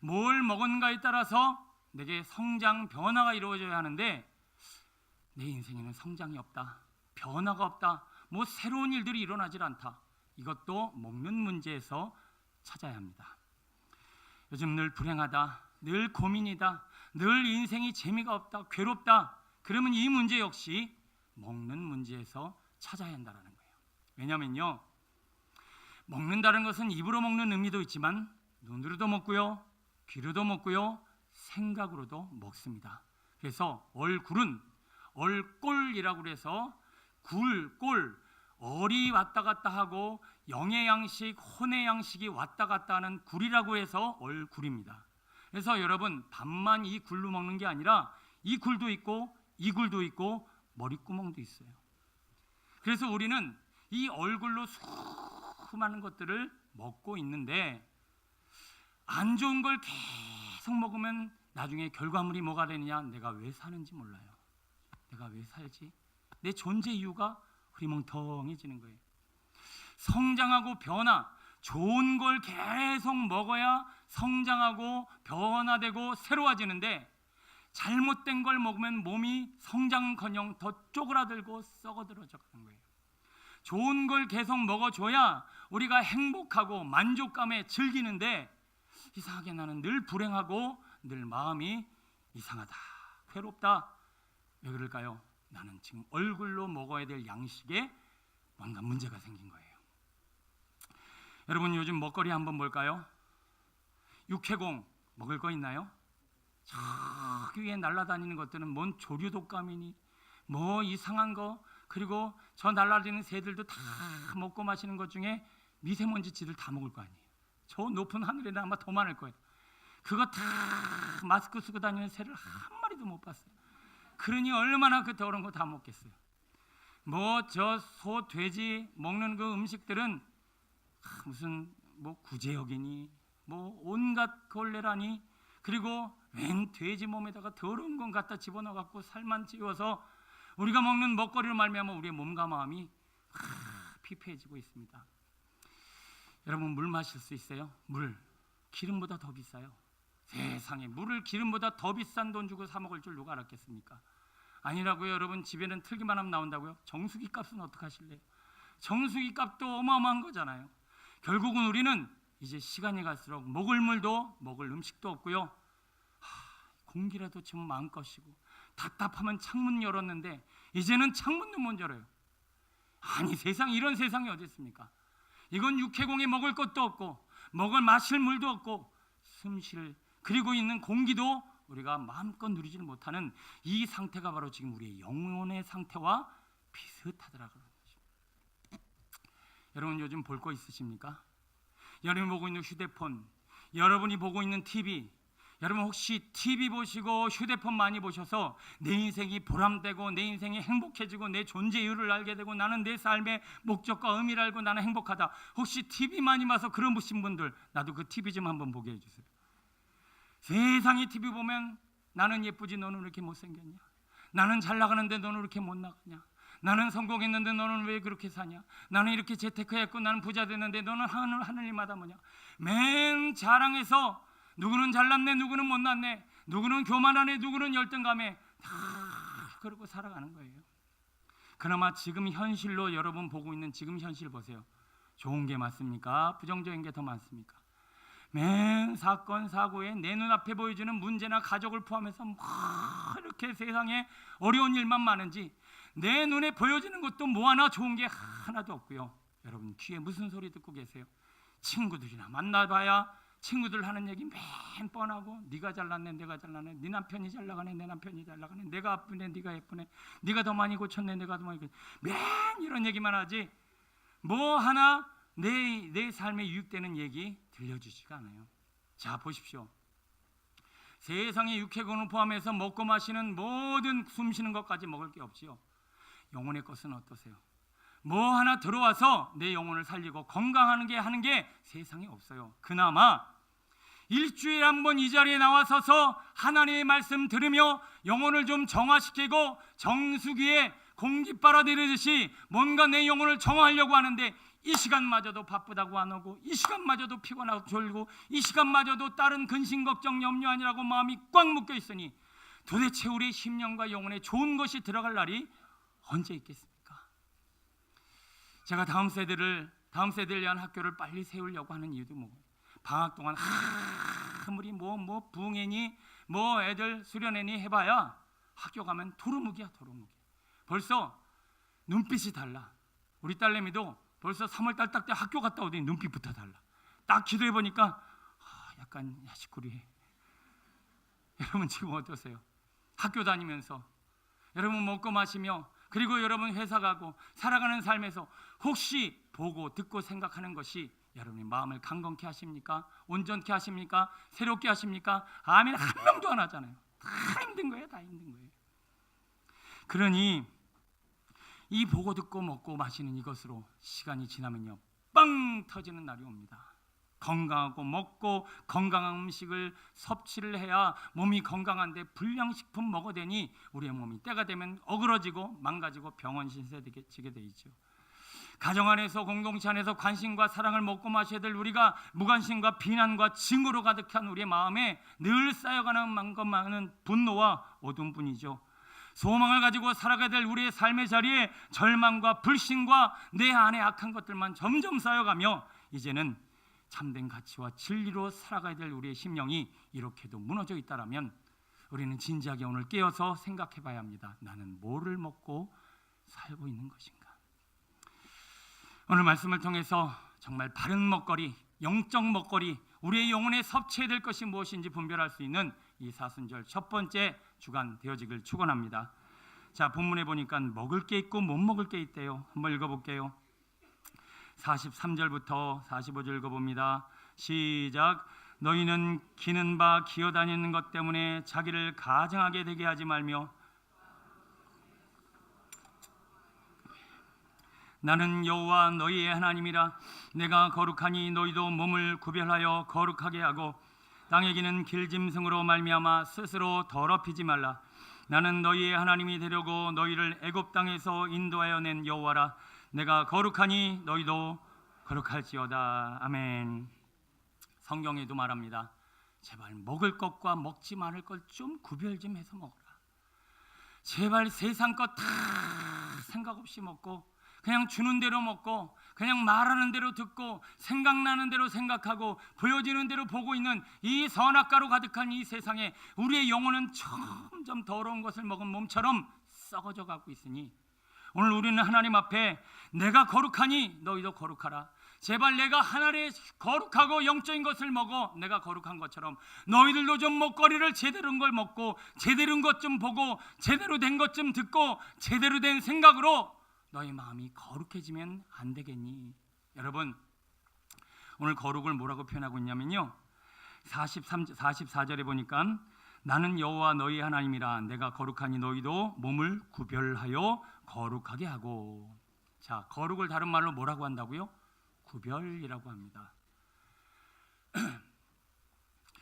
뭘 먹었는가에 따라서 내게 성장, 변화가 이루어져야 하는데 내 인생에는 성장이 없다. 변화가 없다. 뭐 새로운 일들이 일어나질 않다. 이것도 먹는 문제에서 찾아야 합니다. 요즘 늘 불행하다. 늘 고민이다. 늘 인생이 재미가 없다. 괴롭다. 그러면 이 문제 역시 먹는 문제에서 찾아야 한다는 거예요. 왜냐면요. 먹는다는 것은 입으로 먹는 의미도 있지만 눈으로도 먹고요. 귀로도 먹고요. 생각으로도 먹습니다. 그래서 얼굴은 얼꼴이라고 해서 굴, 꼴, 얼이 왔다 갔다 하고 영의 양식, 혼의 양식이 왔다 갔다 하는 굴이라고 해서 얼굴입니다. 그래서 여러분 밥만 이 굴로 먹는 게 아니라 이 굴도 있고 이 굴도 있고 머릿구멍도 있어요. 그래서 우리는 이 얼굴로 수많은 것들을 먹고 있는데 안 좋은 걸 계속 먹으면 나중에 결과물이 뭐가 되느냐? 내가 왜 사는지 몰라요. 내가 왜 살지? 내 존재 이유가 흐리멍텅해지는 거예요. 성장하고 변화, 좋은 걸 계속 먹어야 성장하고 변화되고 새로워지는데 잘못된 걸 먹으면 몸이 성장은커녕 더 쪼그라들고 썩어들어져 가는 거예요. 좋은 걸 계속 먹어줘야 우리가 행복하고 만족감에 즐기는데 이상하게 나는 늘 불행하고 늘 마음이 이상하다, 괴롭다. 왜 그럴까요? 나는 지금 얼굴로 먹어야 될 양식에 뭔가 문제가 생긴 거예요. 여러분 요즘 먹거리 한번 볼까요? 육해공 먹을 거 있나요? 저기 위에 날아다니는 것들은 뭔 조류 독감이니 뭐 이상한 거, 그리고 저 날아다니는 새들도 다 먹고 마시는 것 중에 미세먼지 지들 다 먹을 거 아니에요. 저 높은 하늘에는 아마 더 많을 거예요. 그거 다 마스크 쓰고 다니는 새를 한 마리도 못 봤어요. 그러니 얼마나 그 더러운 거 다 먹겠어요. 뭐 저 소, 돼지 먹는 그 음식들은 무슨 뭐 구제역이니 뭐 온갖 걸레라니, 그리고 웬 돼지 몸에다가 더러운 건 갖다 집어넣어 갖고 살만 찌워서 우리가 먹는 먹거리로 말미암아 우리의 몸과 마음이 피폐해지고 있습니다. 여러분 물 마실 수 있어요? 물 기름보다 더 비싸요. 세상에 물을 기름보다 더 비싼 돈 주고 사 먹을 줄 누가 알았겠습니까? 아니라고요. 여러분 집에는 틀기만 하면 나온다고요? 정수기 값은 어떡하실래요? 정수기 값도 어마어마한 거잖아요. 결국은 우리는 이제 시간이 갈수록 먹을 물도 먹을 음식도 없고요. 공기라도 좀 마음껏이고 답답하면 창문 열었는데 이제는 창문도 못 열어요. 아니 세상, 이런 세상이 어디 있습니까? 이건 육해공에 먹을 것도 없고 먹을 마실 물도 없고 숨쉴 그리고 있는 공기도 우리가 마음껏 누리지를 못하는 이 상태가 바로 지금 우리의 영혼의 상태와 비슷하더라고요. 여러분 요즘 볼 거 있으십니까? 여러분이 보고 있는 휴대폰, 여러분이 보고 있는 TV, 여러분 혹시 TV 보시고 휴대폰 많이 보셔서 내 인생이 보람되고 내 인생이 행복해지고 내 존재 이유를 알게 되고 나는 내 삶의 목적과 의미를 알고 나는 행복하다. 혹시 TV 많이 봐서 그런 분들 나도 그 TV 좀 한번 보게 해주세요. 세상에 TV 보면 나는 예쁘지 너는 왜 이렇게 못생겼냐? 나는 잘 나가는데 너는 왜 이렇게 못 나가냐? 나는 성공했는데 너는 왜 그렇게 사냐? 나는 이렇게 재테크했고 나는 부자 됐는데 너는 하늘님마다 뭐냐? 맨 자랑해서 누구는 잘났네, 누구는 못났네, 누구는 교만하네, 누구는 열등감해, 다 그러고 살아가는 거예요. 그나마 지금 현실로 여러분 보고 있는 지금 현실 보세요. 좋은 게 맞습니까? 부정적인 게 더 많습니까? 맨 사건 사고에 내 눈앞에 보여주는 문제나 가족을 포함해서 뭐 이렇게 세상에 어려운 일만 많은지 내 눈에 보여지는 것도 뭐 하나 좋은 게 하나도 없고요. 여러분 귀에 무슨 소리 듣고 계세요? 친구들이나 만나봐야 친구들 하는 얘기 맨 뻔하고 네가 잘났네, 내가 잘났네, 네 남편이 잘 나가네, 내 남편이 잘 나가네, 내가 아프네, 네가 예쁘네, 네가 더 많이 고쳤네, 내가 더 많이 고쳤네, 맨 이런 얘기만 하지 뭐 하나 내 삶에 유익되는 얘기 들려주지가 않아요. 자 보십시오. 세상의 육해공을 포함해서 먹고 마시는 모든 숨쉬는 것까지 먹을 게 없지요. 영혼의 것은 어떠세요? 뭐 하나 들어와서 내 영혼을 살리고 건강하는 게 하는 게 세상에 없어요. 그나마 일주일에 한 번 이 자리에 나와서서 하나님의 말씀 들으며 영혼을 좀 정화시키고 정수기에 공기 빨아들이듯이 뭔가 내 영혼을 정화하려고 하는데 이 시간마저도 바쁘다고 안 오고 이 시간마저도 피곤하고 졸고 이 시간마저도 다른 근심 걱정 염려 아니라고 마음이 꽉 묶여 있으니 도대체 우리의 심령과 영혼에 좋은 것이 들어갈 날이 언제 있겠습니까? 제가 다음 세대를 위한 학교를 빨리 세우려고 하는 이유도 뭐 방학 동안 아무리 뭐 부흥회니 뭐 애들 수련회니 해봐야 학교 가면 도루묵이야 도루묵. 벌써 눈빛이 달라. 우리 딸내미도 벌써 3월달 딱 때 학교 갔다 오더니 눈빛부터 달라. 딱 기도해 보니까 약간 야식구리해. 여러분 지금 어떠세요? 학교 다니면서 여러분 먹고 마시며 그리고 여러분 회사 가고 살아가는 삶에서 혹시 보고 듣고 생각하는 것이 여러분의 마음을 강건케 하십니까? 온전케 하십니까? 새롭게 하십니까? 아멘. 한 명도 안 하잖아요. 다 힘든 거예요. 다 힘든 거예요. 그러니 이 보고 듣고 먹고 마시는 이것으로 시간이 지나면요 빵 터지는 날이 옵니다. 건강하고 먹고 건강한 음식을 섭취를 해야 몸이 건강한데 불량식품 먹어대니 우리의 몸이 때가 되면 어그러지고 망가지고 병원 신세지게 돼 있죠. 가정 안에서 공동체 안에서 관심과 사랑을 먹고 마셔야 될 우리가 무관심과 비난과 증오로 가득한 우리의 마음에 늘 쌓여가는 많은 분노와 어둠뿐이죠. 소망을 가지고 살아가야 될 우리의 삶의 자리에 절망과 불신과 내 안에 악한 것들만 점점 쌓여가며 이제는 참된 가치와 진리로 살아가야 될 우리의 심령이 이렇게도 무너져 있다라면 우리는 진지하게 오늘 깨어서 생각해 봐야 합니다. 나는 뭐를 먹고 살고 있는 것인가? 오늘 말씀을 통해서 정말 바른 먹거리, 영적 먹거리, 우리의 영혼에 섭취해야 될 것이 무엇인지 분별할 수 있는 이 사순절 첫 번째 주간 되어지길 축원합니다. 자, 본문에 보니까 먹을 게 있고 못 먹을 게 있대요. 한번 읽어볼게요. 43절부터 45절 읽어봅니다. 시작. 너희는 기는 바 기어다니는 것 때문에 자기를 가증하게 되게 하지 말며 나는 여호와 너희의 하나님이라. 내가 거룩하니 너희도 몸을 구별하여 거룩하게 하고 땅에 기는 길짐승으로 말미암아 스스로 더럽히지 말라. 나는 너희의 하나님이 되려고 너희를 애굽 땅에서 인도하여 낸 여호와라. 내가 거룩하니 너희도 거룩할지어다. 아멘. 성경에도 말합니다. 제발 먹을 것과 먹지 말을 것 좀 구별 좀 해서 먹어라. 제발 세상 것 다 생각 없이 먹고 그냥 주는 대로 먹고 그냥 말하는 대로 듣고 생각나는 대로 생각하고 보여지는 대로 보고 있는 이 선악과로 가득한 이 세상에 우리의 영혼은 점점 더러운 것을 먹은 몸처럼 썩어져 가고 있으니 오늘 우리는 하나님 앞에 내가 거룩하니 너희도 거룩하라. 제발 내가 하늘의 거룩하고 영적인 것을 먹어 내가 거룩한 것처럼 너희들도 좀 먹거리를 제대로 된 걸 먹고 제대로 된 것 좀 보고 제대로 된 것 좀 듣고 제대로 된 생각으로 너희 마음이 거룩해지면 안 되겠니? 여러분, 오늘 거룩을 뭐라고 표현하고 있냐면요, 44절에 보니까 나는 여호와 너희 하나님이라 내가 거룩하니 너희도 몸을 구별하여 거룩하게 하고. 자, 거룩을 다른 말로 뭐라고 한다고요? 구별이라고 합니다.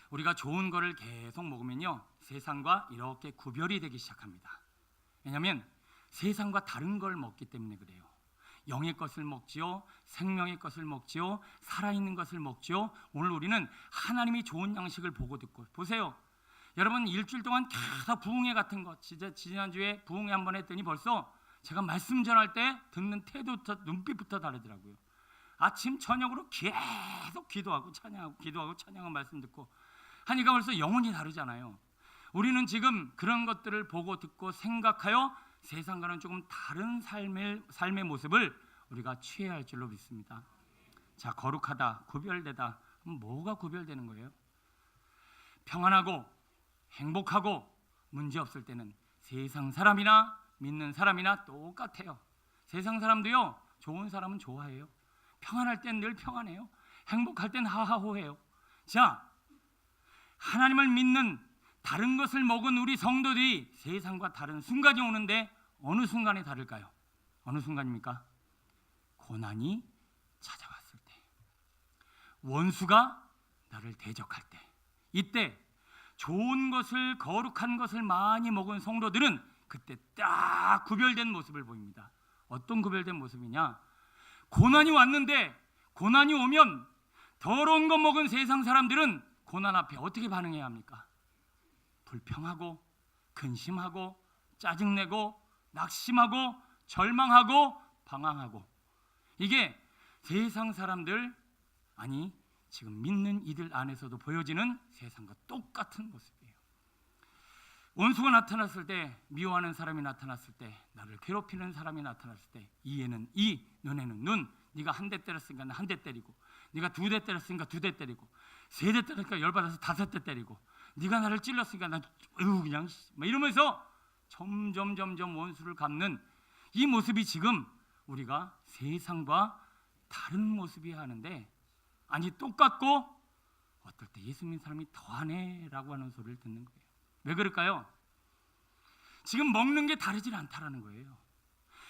우리가 좋은 거를 계속 먹으면요, 세상과 이렇게 구별이 되기 시작합니다. 왜냐하면 세상과 다른 걸 먹기 때문에 그래요. 영의 것을 먹지요, 생명의 것을 먹지요, 살아있는 것을 먹지요. 오늘 우리는 하나님이 좋은 양식을 보고 듣고. 보세요, 여러분, 일주일 동안 계속 부흥회 같은 거, 진짜 지난주에 부흥회 한번 했더니 벌써 제가 말씀 전할 때 듣는 태도부터 눈빛부터 다르더라고요. 아침 저녁으로 계속 기도하고 찬양하고 말씀 듣고 하니까 벌써 영혼이 다르잖아요. 우리는 지금 그런 것들을 보고 듣고 생각하여 세상과는 조금 다른 삶의 모습을 우리가 취해야 할 줄로 믿습니다. 자, 거룩하다, 구별되다. 뭐가 구별되는 거예요? 평안하고 행복하고 문제 없을 때는 세상 사람이나 믿는 사람이나 똑같아요. 세상 사람도요, 좋은 사람은 좋아해요. 평안할 땐 늘 평안해요. 행복할 땐 하하호해요. 자, 하나님을 믿는 다른 것을 먹은 우리 성도들이 세상과 다른 순간이 오는데 어느 순간에 다를까요? 어느 순간입니까? 고난이 찾아왔을 때, 원수가 나를 대적할 때, 이때 좋은 것을, 거룩한 것을 많이 먹은 성도들은 그때 딱 구별된 모습을 보입니다. 어떤 구별된 모습이냐? 고난이 왔는데, 고난이 오면 더러운 거 먹은 세상 사람들은 고난 앞에 어떻게 반응해야 합니까? 불평하고 근심하고 짜증내고 낙심하고 절망하고 방황하고. 이게 세상 사람들, 아니 지금 믿는 이들 안에서도 보여지는 세상과 똑같은 모습이에요. 원수가 나타났을 때, 미워하는 사람이 나타났을 때, 나를 괴롭히는 사람이 나타났을 때, 이에는 이, 눈에는 눈. 네가 한 대 때렸으니까 나 한 대 때리고, 네가 두 대 때렸으니까 두 대 때리고, 세 대 때리니까 열받아서 다섯 대 때리고, 네가 나를 찔렀으니까 난 그냥 이러면서 점점 원수를 갚는 이 모습이 지금 우리가 세상과 다른 모습이야 하는데, 아니 똑같고 어떨 때 예수 믿는 사람이 더하네라고 하는 소리를 듣는 거예요. 왜 그럴까요? 지금 먹는 게 다르질 않다라는 거예요.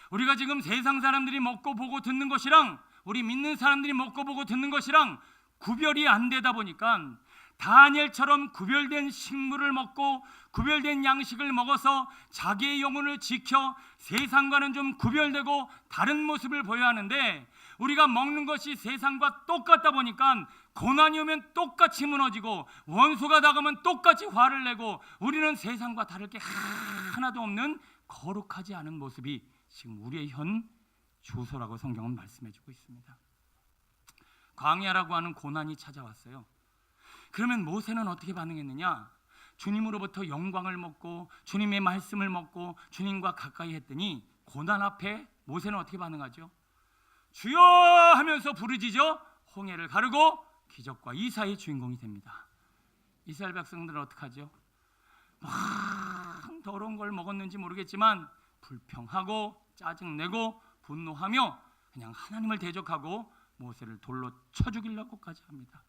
우리가 지금 세상 사람들이 먹고 보고 듣는 것이랑 우리 믿는 사람들이 먹고 보고 듣는 것이랑 구별이 안 되다 보니까 다니엘처럼 구별된 식물을 먹고 구별된 양식을 먹어서 자기의 영혼을 지켜 세상과는 좀 구별되고 다른 모습을 보여야 하는데, 우리가 먹는 것이 세상과 똑같다 보니까 고난이 오면 똑같이 무너지고 원수가 다가오면 똑같이 화를 내고 우리는 세상과 다를 게 하나도 없는 거룩하지 않은 모습이 지금 우리의 현 주소라고 성경은 말씀해주고 있습니다. 광야라고 하는 고난이 찾아왔어요. 그러면 모세는 어떻게 반응했느냐? 주님으로부터 영광을 먹고 주님의 말씀을 먹고 주님과 가까이 했더니 고난 앞에 모세는 어떻게 반응하죠? 주여 하면서 부르짖어 홍해를 가르고 기적과 이사의 주인공이 됩니다. 이스라엘 백성들은 어떻게 하죠? 막 더러운 걸 먹었는지 모르겠지만 불평하고 짜증내고 분노하며 그냥 하나님을 대적하고 모세를 돌로 쳐 죽이려고까지 합니다.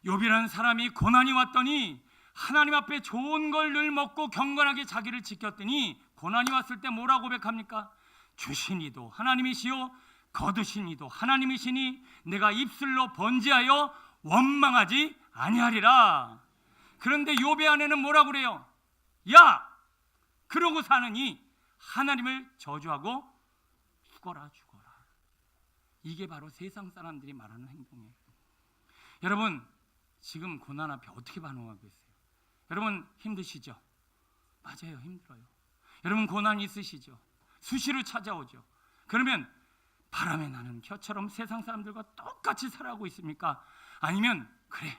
욥이라는 사람이 고난이 왔더니 하나님 앞에 좋은 걸 늘 먹고 경건하게 자기를 지켰더니 고난이 왔을 때 뭐라고 고백합니까? 주신 이도 하나님이시요 거두신 이도 하나님이시니 내가 입술로 번제하여 원망하지 아니하리라. 그런데 욥의 아내는 뭐라고 그래요? 야, 그러고 사느니 하나님을 저주하고 죽어라. 이게 바로 세상 사람들이 말하는 행동이에요. 여러분, 지금 고난 앞에 어떻게 반응하고 있어요? 여러분 힘드시죠? 맞아요, 힘들어요. 여러분 고난 있으시죠? 수시로 찾아오죠. 그러면 바람에 나는 겨처럼 세상 사람들과 똑같이 살아가고 있습니까? 아니면 그래,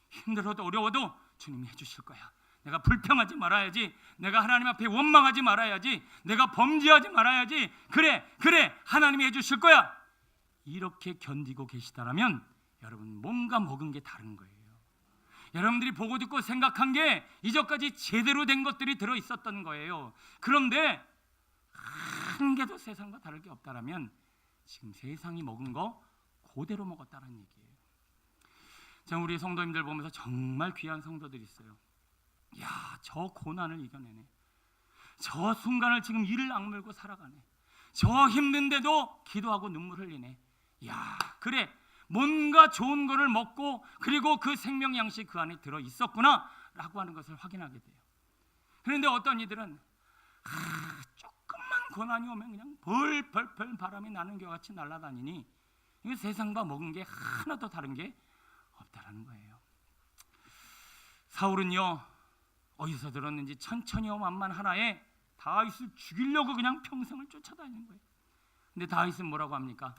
힘들어도 어려워도 주님이 해주실 거야. 내가 불평하지 말아야지. 내가 하나님 앞에 원망하지 말아야지. 내가 범죄하지 말아야지. 그래 하나님이 해주실 거야. 이렇게 견디고 계시다라면 여러분 뭔가 먹은 게 다른 거예요. 여러분들이 보고 듣고 생각한 게 이전까지 제대로 된 것들이 들어 있었던 거예요. 그런데 한 개도 세상과 다를 게 없다라면 지금 세상이 먹은 거 그대로 먹었다는 얘기예요. 자, 우리 성도님들 보면서 정말 귀한 성도들이 있어요. 야, 저 고난을 이겨내네. 저 순간을 지금 이를 악물고 살아가네. 저 힘든데도 기도하고 눈물 흘리네. 야, 그래, 뭔가 좋은 거를 먹고 그리고 그 생명 양식 그 안에 들어 있었구나 라고 하는 것을 확인하게 돼요. 그런데 어떤 이들은 조금만 고난이 오면 그냥 벌벌벌 바람이 나는 것 같이 날아다니니 이 세상과 먹은 게 하나도 다른 게 없다라는 거예요. 사울은요, 어디서 들었는지 천천히만만 하나에 다윗을 죽이려고 그냥 평생을 쫓아다니는 거예요. 근데 다윗은 뭐라고 합니까?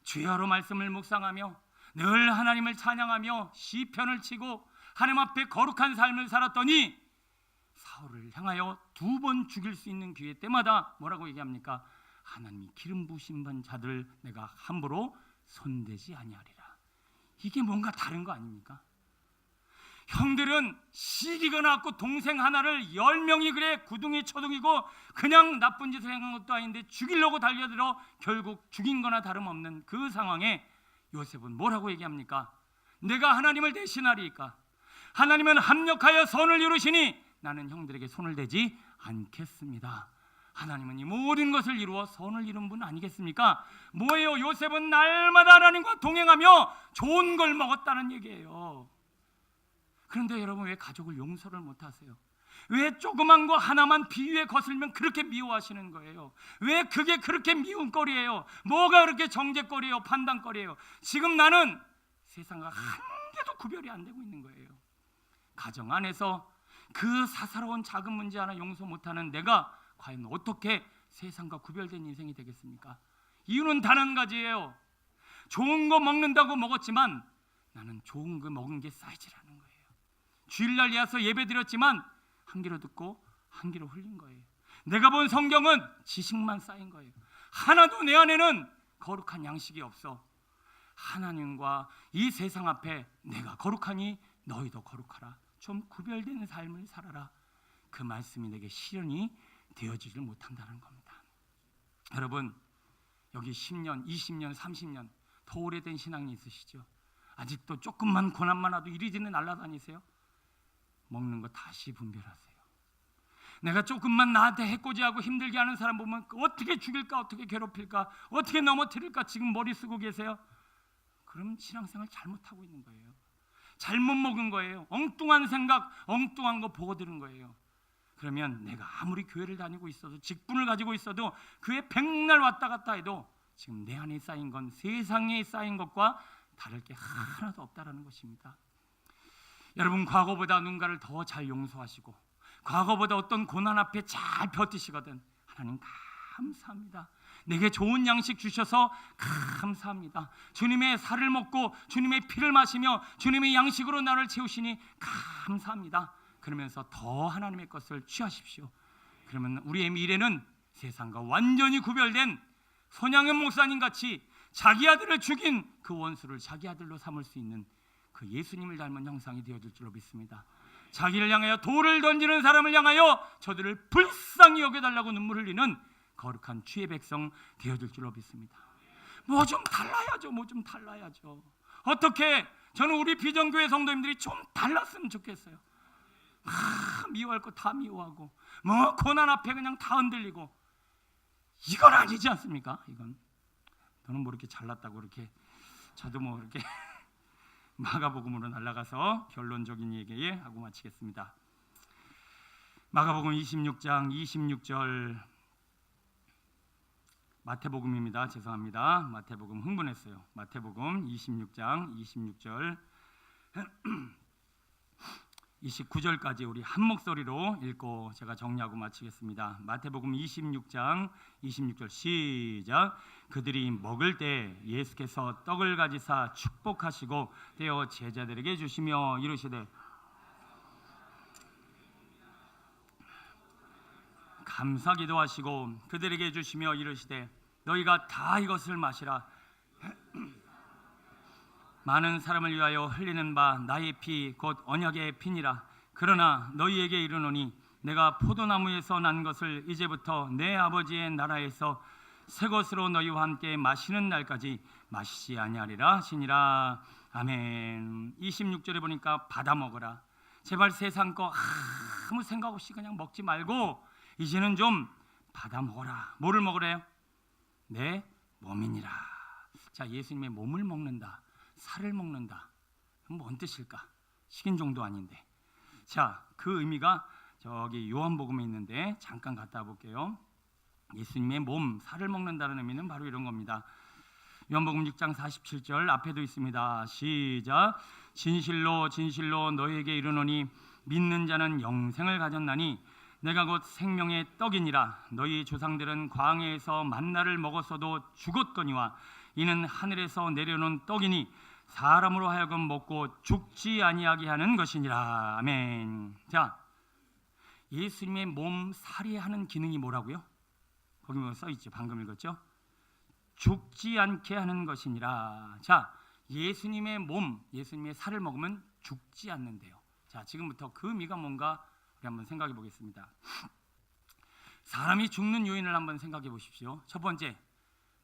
주야로 말씀을 묵상하며 늘 하나님을 찬양하며 시편을 치고 하나님 앞에 거룩한 삶을 살았더니 사울을 향하여 2번 죽일 수 있는 기회 때마다 뭐라고 얘기합니까? 하나님이 기름 부으신 분 자들 내가 함부로 손대지 아니하리라. 이게 뭔가 다른 거 아닙니까? 형들은 시기가 났고 동생 하나를 10명이 그래 구둥이 초둥이고 그냥 나쁜 짓을 행한 것도 아닌데 죽이려고 달려들어 결국 죽인 거나 다름없는 그 상황에 요셉은 뭐라고 얘기합니까? 내가 하나님을 대신하리이까? 하나님은 합력하여 선을 이루시니 나는 형들에게 손을 대지 않겠습니다. 하나님은 이 모든 것을 이루어 선을 이룬 분 아니겠습니까? 뭐예요? 요셉은 날마다 하나님과 동행하며 좋은 걸 먹었다는 얘기예요. 그런데 여러분 왜 가족을 용서를 못하세요? 왜 조그만 거 하나만 비위에 거슬면 그렇게 미워하시는 거예요? 왜 그게 그렇게 미운 거리예요? 뭐가 그렇게 정죄거리예요? 판단거리예요? 지금 나는 세상과 한 개도 구별이 안 되고 있는 거예요. 가정 안에서 그 사사로운 작은 문제 하나 용서 못하는 내가 과연 어떻게 세상과 구별된 인생이 되겠습니까? 이유는 단 한 가지예요. 좋은 거 먹는다고 먹었지만 나는 좋은 거 먹은 게 쌓이지라는 거예요. 주일날 이어서 예배 드렸지만 한 귀로 듣고 한 귀로 흘린 거예요. 내가 본 성경은 지식만 쌓인 거예요. 하나도 내 안에는 거룩한 양식이 없어. 하나님과 이 세상 앞에 내가 거룩하니 너희도 거룩하라. 좀 구별되는 삶을 살아라. 그 말씀이 내게 실현이 되어지질 못한다는 겁니다. 여러분 여기 10년, 20년, 30년 더 오래된 신앙이 있으시죠? 아직도 조금만 고난만 와도 이리저리 날아다니세요? 먹는 거 다시 분별하세요. 내가 조금만 나한테 해코지하고 힘들게 하는 사람 보면 어떻게 죽일까, 어떻게 괴롭힐까, 어떻게 넘어뜨릴까 지금 머리 쓰고 계세요? 그럼 신앙생활 잘못하고 있는 거예요. 잘못 먹은 거예요. 엉뚱한 생각, 엉뚱한 거 보고 들은 거예요. 그러면 내가 아무리 교회를 다니고 있어도 직분을 가지고 있어도 교회 백날 왔다 갔다 해도 지금 내 안에 쌓인 건 세상에 쌓인 것과 다를 게 하나도 없다라는 것입니다. 여러분 과거보다 누군가를 더 잘 용서하시고 과거보다 어떤 고난 앞에 잘 버티시거든 하나님 감사합니다. 내게 좋은 양식 주셔서 감사합니다. 주님의 살을 먹고 주님의 피를 마시며 주님의 양식으로 나를 채우시니 감사합니다. 그러면서 더 하나님의 것을 취하십시오. 그러면 우리의 미래는 세상과 완전히 구별된 손양현 목사님 같이 자기 아들을 죽인 그 원수를 자기 아들로 삼을 수 있는 그 예수님을 닮은 형상이 되어질 줄로 믿습니다. 자기를 향하여 돌을 던지는 사람을 향하여 저들을 불쌍히 여겨달라고 눈물 흘리는 거룩한 주의 백성 되어질 줄로 믿습니다. 뭐 좀 달라야죠. 뭐 좀 달라야죠. 어떻게 저는 우리 비전교회 성도님들이 좀 달랐으면 좋겠어요. 미워할 거 다 미워하고 뭐 고난 앞에 그냥 다 흔들리고 이건 아니지 않습니까? 이건 너는 뭐 이렇게 잘났다고 이렇게 저도 뭐 이렇게 마가복음으로 날아가서 결론적인 얘기 하고 마치겠습니다. 마가복음 26장 26절 마태복음입니다. 죄송합니다. 마태복음 흥분했어요. 마태복음 26장 26절 29절까지 우리 한 목소리로 읽고 제가 정리하고 마치겠습니다. 마태복음 26장 26절 시작. 그들이 먹을 때 예수께서 떡을 가지사 축복하시고 떼어 제자들에게 주시며 이르시되 감사 기도하시고 그들에게 주시며 이르시되 너희가 다 이것을 마시라. 많은 사람을 위하여 흘리는 바 나의 피 곧 언약의 피니라. 그러나 너희에게 이르노니 내가 포도나무에서 난 것을 이제부터 내 아버지의 나라에서 새 것으로 너희와 함께 마시는 날까지 마시지 아니하리라 하시니라. 아멘. 26절에 보니까 받아 먹어라. 제발 세상 거 아무 생각 없이 그냥 먹지 말고 이제는 좀 받아 먹어라. 뭐를 먹으래요? 내 몸이니라. 자, 예수님의 몸을 먹는다, 살을 먹는다. 뭔 뜻일까? 식인종도 아닌데. 자, 그 의미가 저기 요한복음에 있는데 잠깐 갔다 볼게요. 예수님의 몸, 살을 먹는다는 의미는 바로 이런 겁니다. 요한복음 6장 47절 앞에도 있습니다. 시작. 진실로 진실로 너희에게 이르노니 믿는 자는 영생을 가졌나니 내가 곧 생명의 떡이니라. 너희 조상들은 광야에서 만나를 먹었어도 죽었거니와 이는 하늘에서 내려놓은 떡이니 사람으로 하여금 먹고 죽지 아니하게 하는 것이니라. 아멘. 자, 예수님의 몸 살이 하는 기능이 뭐라고요? 거기 뭐 써있죠? 방금 읽었죠? 죽지 않게 하는 것이니라. 자, 예수님의 몸, 예수님의 살을 먹으면 죽지 않는데요. 자, 지금부터 그 의미가 뭔가 우리 한번 생각해 보겠습니다. 사람이 죽는 요인을 한번 생각해 보십시오. 첫 번째,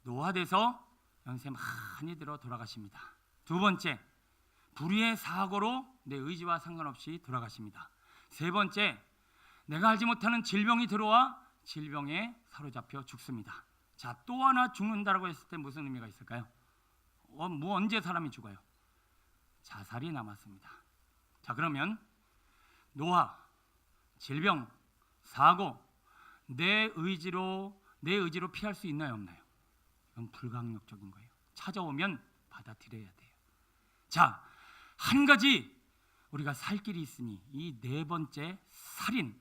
노화돼서 연세 많이 들어 돌아가십니다. 두 번째, 불의의 사고로 내 의지와 상관없이 돌아가십니다. 세 번째, 내가 알지 못하는 질병이 들어와 질병에 사로잡혀 죽습니다. 자, 또 하나 죽는다라고 했을 때 무슨 의미가 있을까요? 뭐 언제 사람이 죽어요? 자살이 남았습니다. 자, 그러면 노화, 질병, 사고, 내 의지로 피할 수 있나요, 없나요? 이건 불가항력적인 거예요. 찾아오면 받아들여야 돼요. 자, 한 가지 우리가 살 길이 있으니 이 네 번째 살인,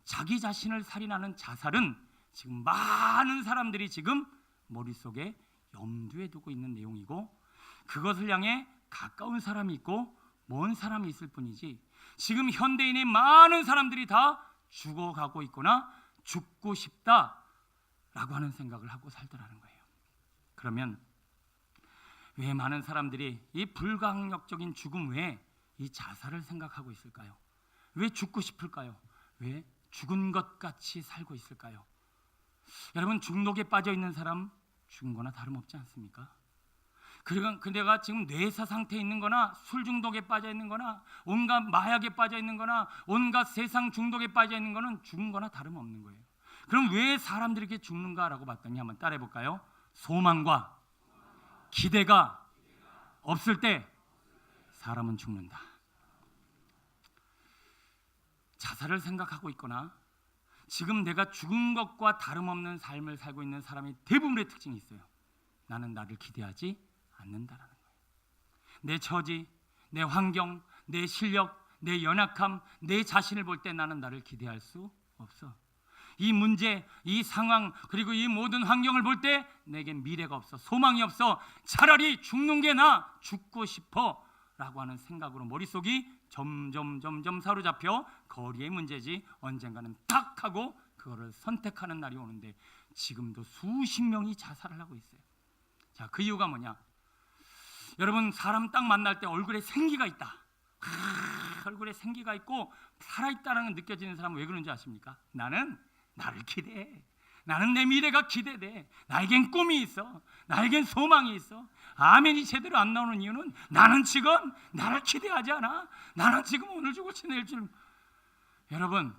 자기 자신을 살인하는 자살은 지금 많은 사람들이 지금 머릿속에 염두에 두고 있는 내용이고, 그것을 향해 가까운 사람이 있고 먼 사람이 있을 뿐이지 지금 현대인의 많은 사람들이 다 죽어가고 있거나 죽고 싶다라고 하는 생각을 하고 살더라는 거예요. 그러면 왜 많은 사람들이 이 불가항력적인 죽음 외에 이 자살을 생각하고 있을까요? 왜 죽고 싶을까요? 왜 죽은 것 같이 살고 있을까요? 여러분, 중독에 빠져 있는 사람 죽은 거나 다름없지 않습니까? 그리고 내가 지금 뇌사 상태에 있는 거나 술 중독에 빠져 있는 거나 온갖 마약에 빠져 있는 거나 온갖 세상 중독에 빠져 있는 거는 죽은 거나 다름없는 거예요. 그럼 왜 사람들이 이렇게 죽는가라고 봤더니 한번 따라해 볼까요? 소망과 기대가 없을 때 사람은 죽는다. 자살을 생각하고 있거나 지금 내가 죽은 것과 다름없는 삶을 살고 있는 사람이 대부분의 특징이 있어요. 나는 나를 기대하지 않는다라는 거예요. 내 처지, 내 환경, 내 실력, 내 연약함, 내 자신을 볼 때 나는 나를 기대할 수 없어. 이 문제, 이 상황, 그리고 이 모든 환경을 볼 때 내겐 미래가 없어, 소망이 없어, 차라리 죽는 게 나, 죽고 싶어 라고 하는 생각으로 머릿속이 점점 사로잡혀 거리의 문제지 언젠가는 딱 하고 그거를 선택하는 날이 오는데 지금도 수십 명이 자살을 하고 있어요. 자, 그 이유가 뭐냐? 여러분, 사람 딱 만날 때 얼굴에 생기가 있다. 얼굴에 생기가 있고 살아있다는 걸 느껴지는 사람은 왜 그런지 아십니까? 나는 나를 기대해. 나는 내 미래가 기대돼. 나에겐 꿈이 있어. 나에겐 소망이 있어. 아멘이 제대로 안 나오는 이유는 나는 지금 나를 기대하지 않아. 나는 지금 오늘 죽을지 내일 줄. 여러분,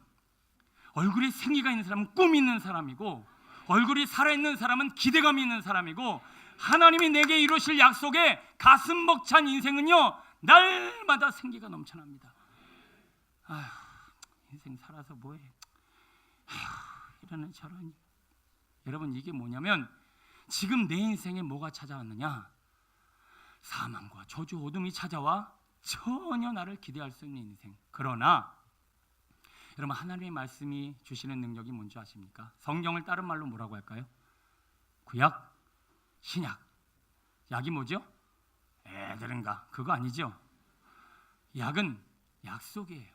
얼굴에 생기가 있는 사람은 꿈이 있는 사람이고 얼굴이 살아있는 사람은 기대감이 있는 사람이고 하나님이 내게 이루실 약속에 가슴 벅찬 인생은요 날마다 생기가 넘쳐납니다. 아휴, 인생 살아서 뭐해. 아휴, 이러는 저러니. 여러분, 이게 뭐냐면 지금 내 인생에 뭐가 찾아왔느냐? 사망과 저주 어둠이 찾아와 전혀 나를 기대할 수 있는 인생. 그러나 여러분, 하나님의 말씀이 주시는 능력이 뭔지 아십니까? 성경을 다른 말로 뭐라고 할까요? 구약, 신약. 약이 뭐죠? 애들은가? 그거 아니죠? 약은 약속이에요.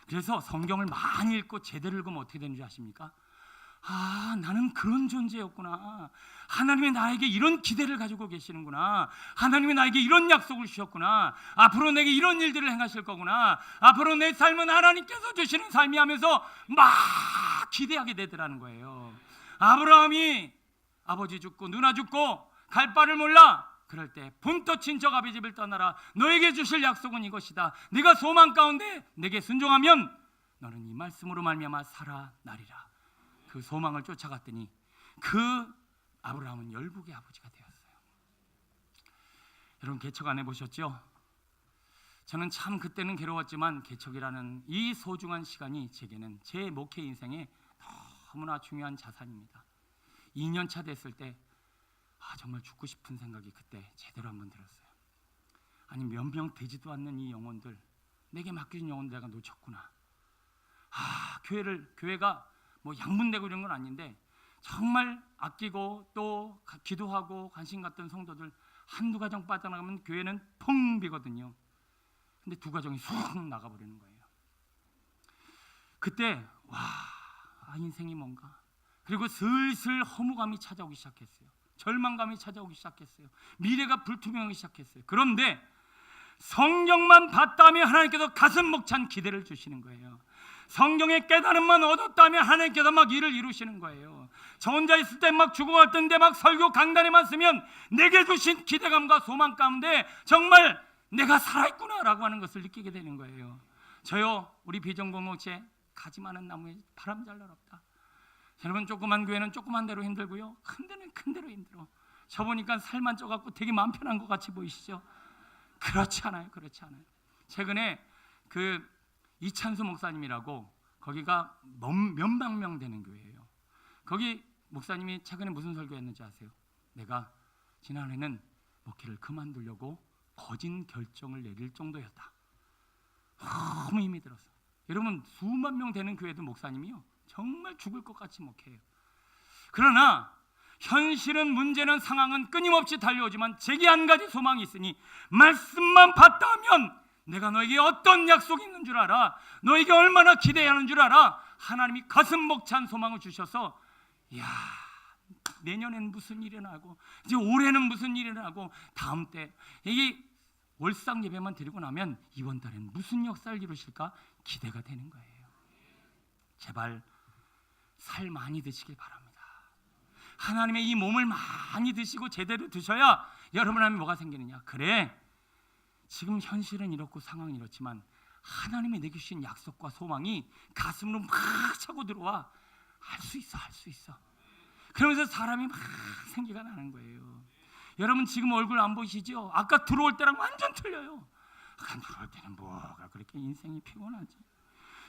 그래서 성경을 많이 읽고 제대로 읽으면 어떻게 되는지 아십니까? 나는 그런 존재였구나. 하나님이 나에게 이런 기대를 가지고 계시는구나. 하나님이 나에게 이런 약속을 주셨구나. 앞으로 내게 이런 일들을 행하실 거구나. 앞으로 내 삶은 하나님께서 주시는 삶이 하면서 막 기대하게 되더라는 거예요. 아브라함이 아버지 죽고 누나 죽고 갈 바를 몰라. 그럴 때 본토 친척 아비 집을 떠나라. 너에게 주실 약속은 이것이다. 네가 소망 가운데 내게 순종하면 너는 이 말씀으로 말미암아 살아나리라. 그 소망을 쫓아갔더니 그 아브라함은 열국의 아버지가 되었어요. 여러분 개척 안 해보셨죠? 저는 참 그때는 괴로웠지만 개척이라는 이 소중한 시간이 제게는 제 목회 인생에 너무나 중요한 자산입니다. 2년차 됐을 때 정말 죽고 싶은 생각이 그때 제대로 한번 들었어요. 아니 몇 명 되지도 않는 이 영혼들, 내게 맡겨진 영혼들 내가 놓쳤구나. 교회가 뭐 양분되고 이런 건 아닌데 정말 아끼고 또 기도하고 관심 갖던 성도들 한두 가정 빠져나가면 교회는 펑 비거든요. 근데 두 가정이 쑥 나가버리는 거예요. 그때 인생이 뭔가. 그리고 슬슬 허무감이 찾아오기 시작했어요. 절망감이 찾아오기 시작했어요. 미래가 불투명하기 시작했어요. 그런데 성경만 봤다면 하나님께서 가슴 벅찬 기대를 주시는 거예요. 성경의 깨달음만 얻었다면 하나님께서 막 일을 이루시는 거예요. 저 혼자 있을 때 막 죽어갔던데 막 설교 강단에만 쓰면 내게 주신 기대감과 소망 가운데 정말 내가 살아있구나 라고 하는 것을 느끼게 되는 거예요. 저요 우리 비전공동체 가지 많은 나무에 바람 잘 날 없다. 여러분 조그만 교회는 조그만 대로 힘들고요, 큰 데는 큰 대로 힘들어. 저 보니까 살만 쪄갖고 되게 마음 편한 것 같이 보이시죠? 그렇지 않아요. 최근에 그 이찬수 목사님이라고 거기가 몇백 명 되는 교회예요. 거기 목사님이 최근에 무슨 설교했는지 아세요? 내가 지난해는 목회를 그만두려고 거진 결정을 내릴 정도였다. 너무 힘이 들었어. 여러분 수만 명 되는 교회도 목사님이요 정말 죽을 것 같이 목회해요. 그러나 현실은 문제는 상황은 끊임없이 달려오지만 제게 한 가지 소망이 있으니 말씀만 봤다면 내가 너에게 어떤 약속이 있는 줄 알아. 너에게 얼마나 기대하는 줄 알아. 하나님이 가슴 벅찬 소망을 주셔서 내년엔 무슨 일이 나고 이제 올해는 무슨 일이 나고 다음 때 이게 월상 예배만 드리고 나면 이번 달엔 무슨 역사를 이루실까 기대가 되는 거예요. 제발 살 많이 드시길 바랍니다. 하나님의 이 몸을 많이 드시고 제대로 드셔야 여러분 안에 뭐가 생기느냐. 그래 지금 현실은 이렇고 상황은 이렇지만 하나님이 내게 주신 약속과 소망이 가슴으로 막 차고 들어와. 할 수 있어. 그러면서 사람이 막 생기가 나는 거예요. 여러분 지금 얼굴 안 보이시죠? 아까 들어올 때랑 완전 틀려요. 아까 들어올 때는 뭐가 그렇게 인생이 피곤하지.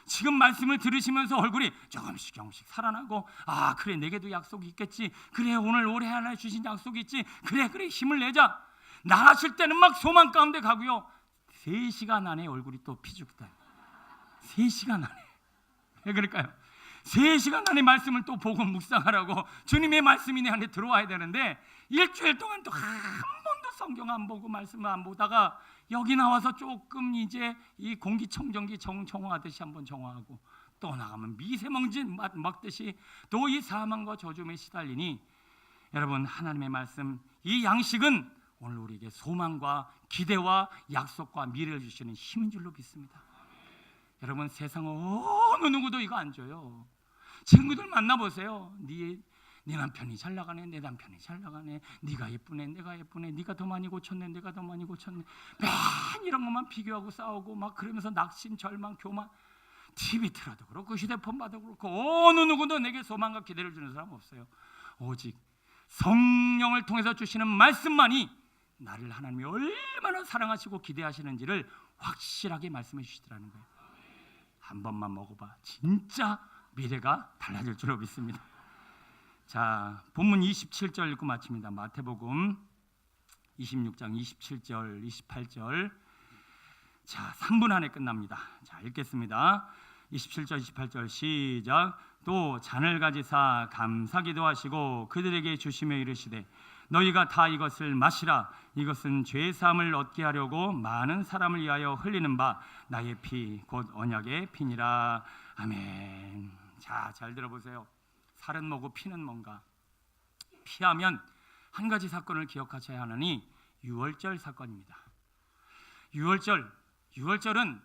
지금 말씀을 들으시면서 얼굴이 조금씩 살아나고 그래 내게도 약속이 있겠지. 그래 오늘 올해 하나 주신 약속이 있지. 그래 힘을 내자. 나가실 때는 막 소망 가운데 가고요. 3시간 안에 얼굴이 또 피죽다. 3시간 안에. 왜 그럴까요? 3시간 안에 말씀을 또 보고 묵상하라고 주님의 말씀이 내 안에 들어와야 되는데 일주일 동안 또 한 번도 성경 안 보고 말씀 안 보다가 여기 나와서 조금 이제 이 공기청정기 정화하듯이 한번 정화하고 또 나가면 미세먼지 막듯이 또 이 사망과 저주에 시달리니 여러분 하나님의 말씀 이 양식은 오늘 우리에게 소망과 기대와 약속과 미래를 주시는 힘인 줄로 믿습니다. 여러분 세상 어느 누구도 이거 안 줘요. 친구들 만나보세요. 네 남편이 잘 나가네, 내 남편이 잘 나가네, 네가 예쁘네, 내가 예쁘네, 네가 더 많이 고쳤네, 내가 더 많이 고쳤네. 맨 이런 것만 비교하고 싸우고 막 그러면서 낙심, 절망, 교만. TV 틀어도 그렇고 휴대폰 봐도 그렇고 어느 누구도 내게 소망과 기대를 주는 사람 없어요. 오직 성령을 통해서 주시는 말씀만이 나를 하나님이 얼마나 사랑하시고 기대하시는지를 확실하게 말씀해 주시더라는 거예요. 한 번만 먹어봐. 진짜 미래가 달라질 줄로 믿습니다. 자, 본문 27절 읽고 마칩니다. 마태복음 26장 27절 28절. 자, 3분 안에 끝납니다. 자, 읽겠습니다. 27절 28절 시작. 또 잔을 가지사 감사기도 하시고 그들에게 주시며 이르시되 너희가 다 이것을 마시라. 이것은 죄 사함을 얻게 하려고 많은 사람을 위하여 흘리는 바 나의 피 곧 언약의 피니라. 아멘. 자, 잘 들어보세요. 살은 뭐고 피는 뭔가? 피하면 한 가지 사건을 기억하셔야 하느니 유월절 사건입니다. 유월절은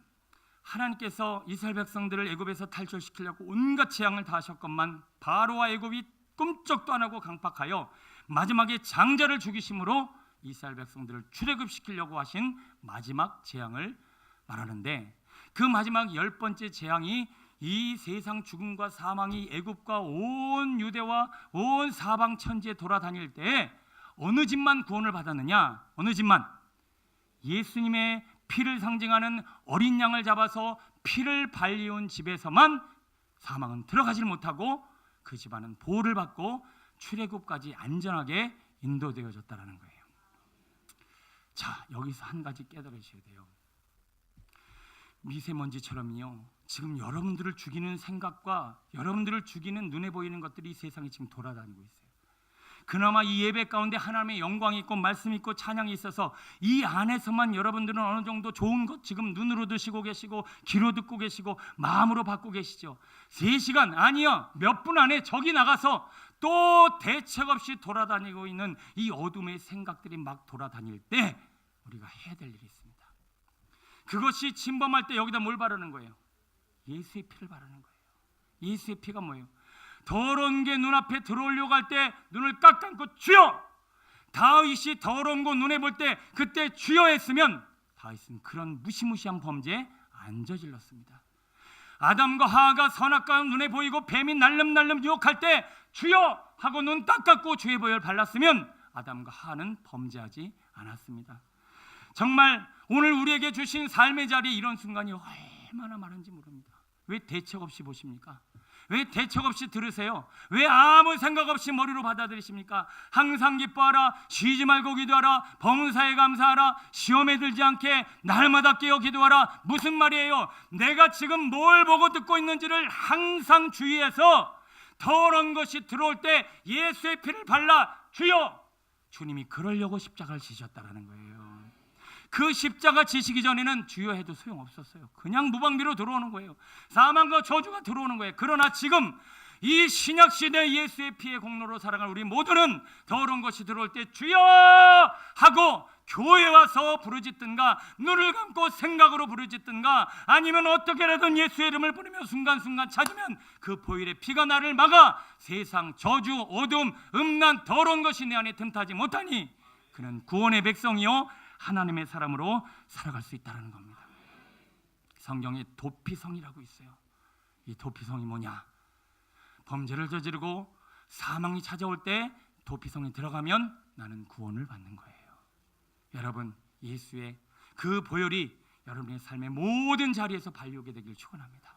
하나님께서 이스라엘 백성들을 애굽에서 탈출시키려고 온갖 재앙을 다 하셨건만 바로와 애굽이 꿈쩍도 안 하고 강팍하여 마지막에 장자를 죽이심으로 이스라엘 백성들을 출애굽시키려고 하신 마지막 재앙을 말하는데, 그 마지막 10번째 재앙이 이 세상 죽음과 사망이 애굽과 온 유대와 온 사방 천지에 돌아다닐 때 어느 집만 구원을 받았느냐? 어느 집만? 예수님의 피를 상징하는 어린 양을 잡아서 피를 발리온 집에서만 사망은 들어가질 못하고 그 집안은 보호를 받고 출애굽까지 안전하게 인도되어졌다라는 거예요. 자, 여기서 한 가지 깨달으셔야 돼요. 미세먼지처럼요, 지금 여러분들을 죽이는 생각과 여러분들을 죽이는 눈에 보이는 것들이 이 세상에 지금 돌아다니고 있어요. 그나마 이 예배 가운데 하나님의 영광이 있고 말씀이 있고 찬양이 있어서 이 안에서만 여러분들은 어느 정도 좋은 것 지금 눈으로 드시고 계시고 귀로 듣고 계시고 마음으로 받고 계시죠. 3시간 아니요, 몇 분 안에 저기 나가서 또 대책 없이 돌아다니고 있는 이 어둠의 생각들이 막 돌아다닐 때 우리가 해야 될 일이 있습니다. 그것이 침범할 때 여기다 뭘 바르는 거예요? 예수의 피를 바르는 거예요. 예수의 피가 뭐예요? 더러운 게 눈앞에 들어오려고 할 때 눈을 깍 감고 주여! 다윗이 더러운 거 눈에 볼 때 그때 주여 했으면 다윗은 그런 무시무시한 범죄에 안 저질렀습니다. 아담과 하하가 선악과 눈에 보이고 뱀이 날름날름 유혹할 때 주여! 하고 눈 딱 감고 주의 보혈 발랐으면 아담과 하하는 범죄하지 않았습니다. 정말 오늘 우리에게 주신 삶의 자리에 이런 순간이 얼마나 많은지 모릅니다. 왜 대책 없이 보십니까? 왜 대책 없이 들으세요? 왜 아무 생각 없이 머리로 받아들이십니까? 항상 기뻐하라, 쉬지 말고 기도하라, 범사에 감사하라, 시험에 들지 않게 날마다 깨어 기도하라. 무슨 말이에요? 내가 지금 뭘 보고 듣고 있는지를 항상 주의해서 더러운 것이 들어올 때 예수의 피를 발라 주여! 주님이 그러려고 십자가를 지셨다라는 거예요. 그 십자가 지시기 전에는 주여 해도 소용없었어요. 그냥 무방비로 들어오는 거예요. 사망과 저주가 들어오는 거예요. 그러나 지금 이 신약시대 예수의 피의 공로로 살아갈 우리 모두는 더러운 것이 들어올 때 주여! 하고 교회 와서 부르짖든가 눈을 감고 생각으로 부르짖든가 아니면 어떻게라든 예수의 이름을 부르며 순간순간 찾으면 그 보혈의 피가 나를 막아 세상 저주, 어둠, 음란, 더러운 것이 내 안에 틈타지 못하니 그는 구원의 백성이요 하나님의 사람으로 살아갈 수 있다는 겁니다. 성경에 도피성이라고 있어요. 이 도피성이 뭐냐? 범죄를 저지르고 사망이 찾아올 때 도피성에 들어가면 나는 구원을 받는 거예요. 여러분, 예수의 그 보혈이 여러분의 삶의 모든 자리에서 발휘하게 되길 축원합니다.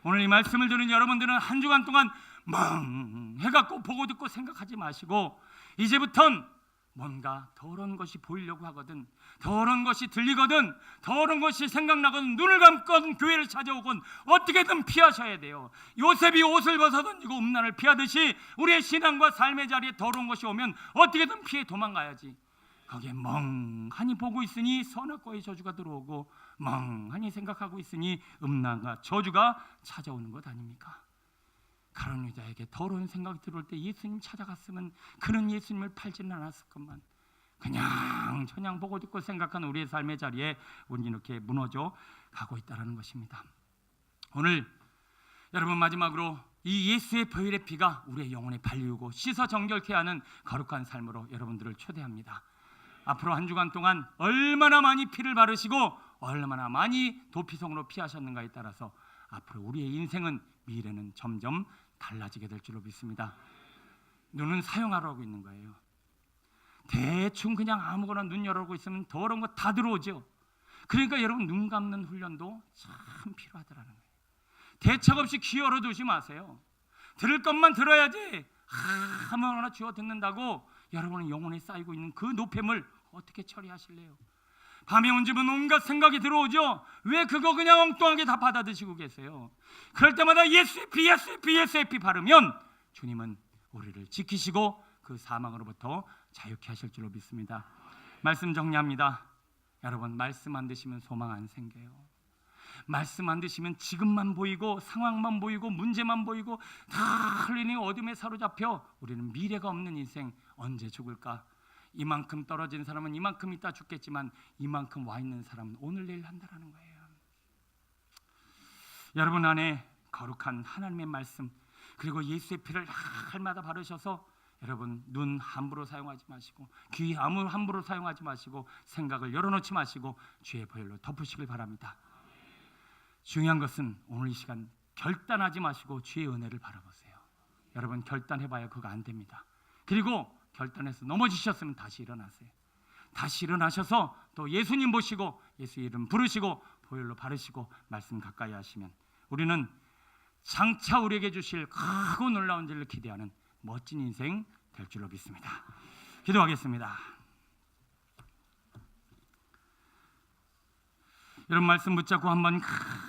오늘 이 말씀을 들은 여러분들은 한 주간 동안 멍해갖고 보고 듣고 생각하지 마시고 이제부턴 뭔가 더러운 것이 보이려고 하거든, 더러운 것이 들리거든, 더러운 것이 생각나거든, 눈을 감건 교회를 찾아오건 어떻게든 피하셔야 돼요. 요셉이 옷을 벗어던지고 음란을 피하듯이 우리의 신앙과 삶의 자리에 더러운 것이 오면 어떻게든 피해 도망가야지. 거기에 멍하니 보고 있으니 선악과의 저주가 들어오고 멍하니 생각하고 있으니 음란과 저주가 찾아오는 것 아닙니까? 가룟 유다에게 더러운 생각이 들어올 때 예수님 찾아갔으면 그는 예수님을 팔지는 않았을 것만 그냥 저냥 보고 듣고 생각하는 우리의 삶의 자리에 우리는 이렇게 무너져 가고 있다는 것입니다. 오늘 여러분 마지막으로 이 예수의 보혈의 피가 우리의 영혼에 발리우고 씻어 정결케 하는 거룩한 삶으로 여러분들을 초대합니다. 앞으로 한 주간 동안 얼마나 많이 피를 바르시고 얼마나 많이 도피성으로 피하셨는가에 따라서 앞으로 우리의 인생은 미래는 점점 달라지게 될 줄로 믿습니다. 눈은 사용하라고 있는 거예요. 대충 그냥 아무거나 눈 열어보고 있으면 더러운 거 다 들어오죠. 그러니까 여러분 눈 감는 훈련도 참 필요하더라는 거예요. 대책 없이 귀 열어두지 마세요. 들을 것만 들어야지 아무거나 쥐어 듣는다고 여러분의 영혼에 쌓이고 있는 그 노폐물 어떻게 처리하실래요? 밤에 온 집은 온갖 생각이 들어오죠. 왜 그거 그냥 엉뚱하게 다 받아드시고 계세요? 그럴 때마다 예수의 피, 예수의 피, 예수의 피 바르면 주님은 우리를 지키시고 그 사망으로부터 자유케 하실 줄로 믿습니다. 말씀 정리합니다. 여러분 말씀 안 드시면 소망 안 생겨요. 말씀 안 드시면 지금만 보이고 상황만 보이고 문제만 보이고 다 흘리니 어둠에 사로잡혀 우리는 미래가 없는 인생, 언제 죽을까? 이만큼 떨어진 사람은 이만큼 있다 죽겠지만 이만큼 와 있는 사람은 오늘 내일 한다라는 거예요. 여러분 안에 거룩한 하나님의 말씀, 그리고 예수의 피를 날마다 바르셔서 여러분 눈 함부로 사용하지 마시고 귀 함부로 사용하지 마시고 생각을 열어놓지 마시고 주의 보혈로 덮으시길 바랍니다. 중요한 것은 오늘 이 시간 결단하지 마시고 주의 은혜를 바라보세요. 여러분 결단해봐야 그거 안 됩니다. 그리고 결단해서 넘어지셨으면 다시 일어나세요. 다시 일어나셔서 또 예수님 보시고 예수 이름 부르시고 보혈로 바르시고 말씀 가까이 하시면 우리는 장차 우리에게 주실 크고 놀라운 일을 기대하는 멋진 인생 될 줄로 믿습니다. 기도하겠습니다. 이런 말씀 붙잡고 한번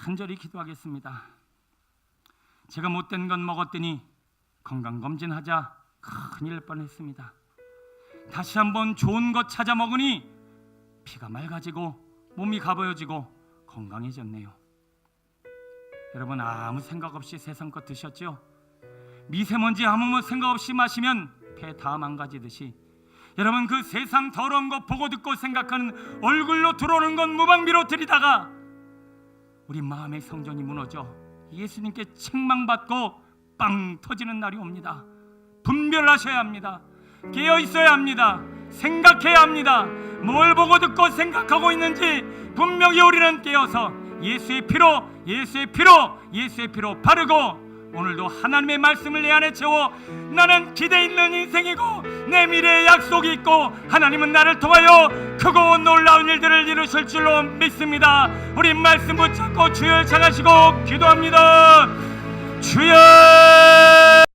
간절히 기도하겠습니다. 제가 못된 건 먹었더니 건강검진하자 큰일 날 뻔했습니다. 다시 한번 좋은 것 찾아 먹으니 피가 맑아지고 몸이 가벼워지고 건강해졌네요. 여러분 아무 생각 없이 세상 것 드셨죠? 미세먼지 아무 생각 없이 마시면 폐 다 망가지듯이 여러분 그 세상 더러운 거 보고 듣고 생각하는 얼굴로 들어오는 건 무방비로 들이다가 우리 마음의 성전이 무너져 예수님께 책망받고 빵 터지는 날이 옵니다. 분별하셔야 합니다. 깨어 있어야 합니다. 생각해야 합니다. 뭘 보고 듣고 생각하고 있는지 분명히 우리는 깨어서 예수의 피로 바르고 오늘도 하나님의 말씀을 내 안에 채워 나는 기대 있는 인생이고 내 미래에 약속이 있고 하나님은 나를 통하여 크고 놀라운 일들을 이루실 줄로 믿습니다. 우리 말씀 붙잡고 주여 향하시고 기도합니다. 주여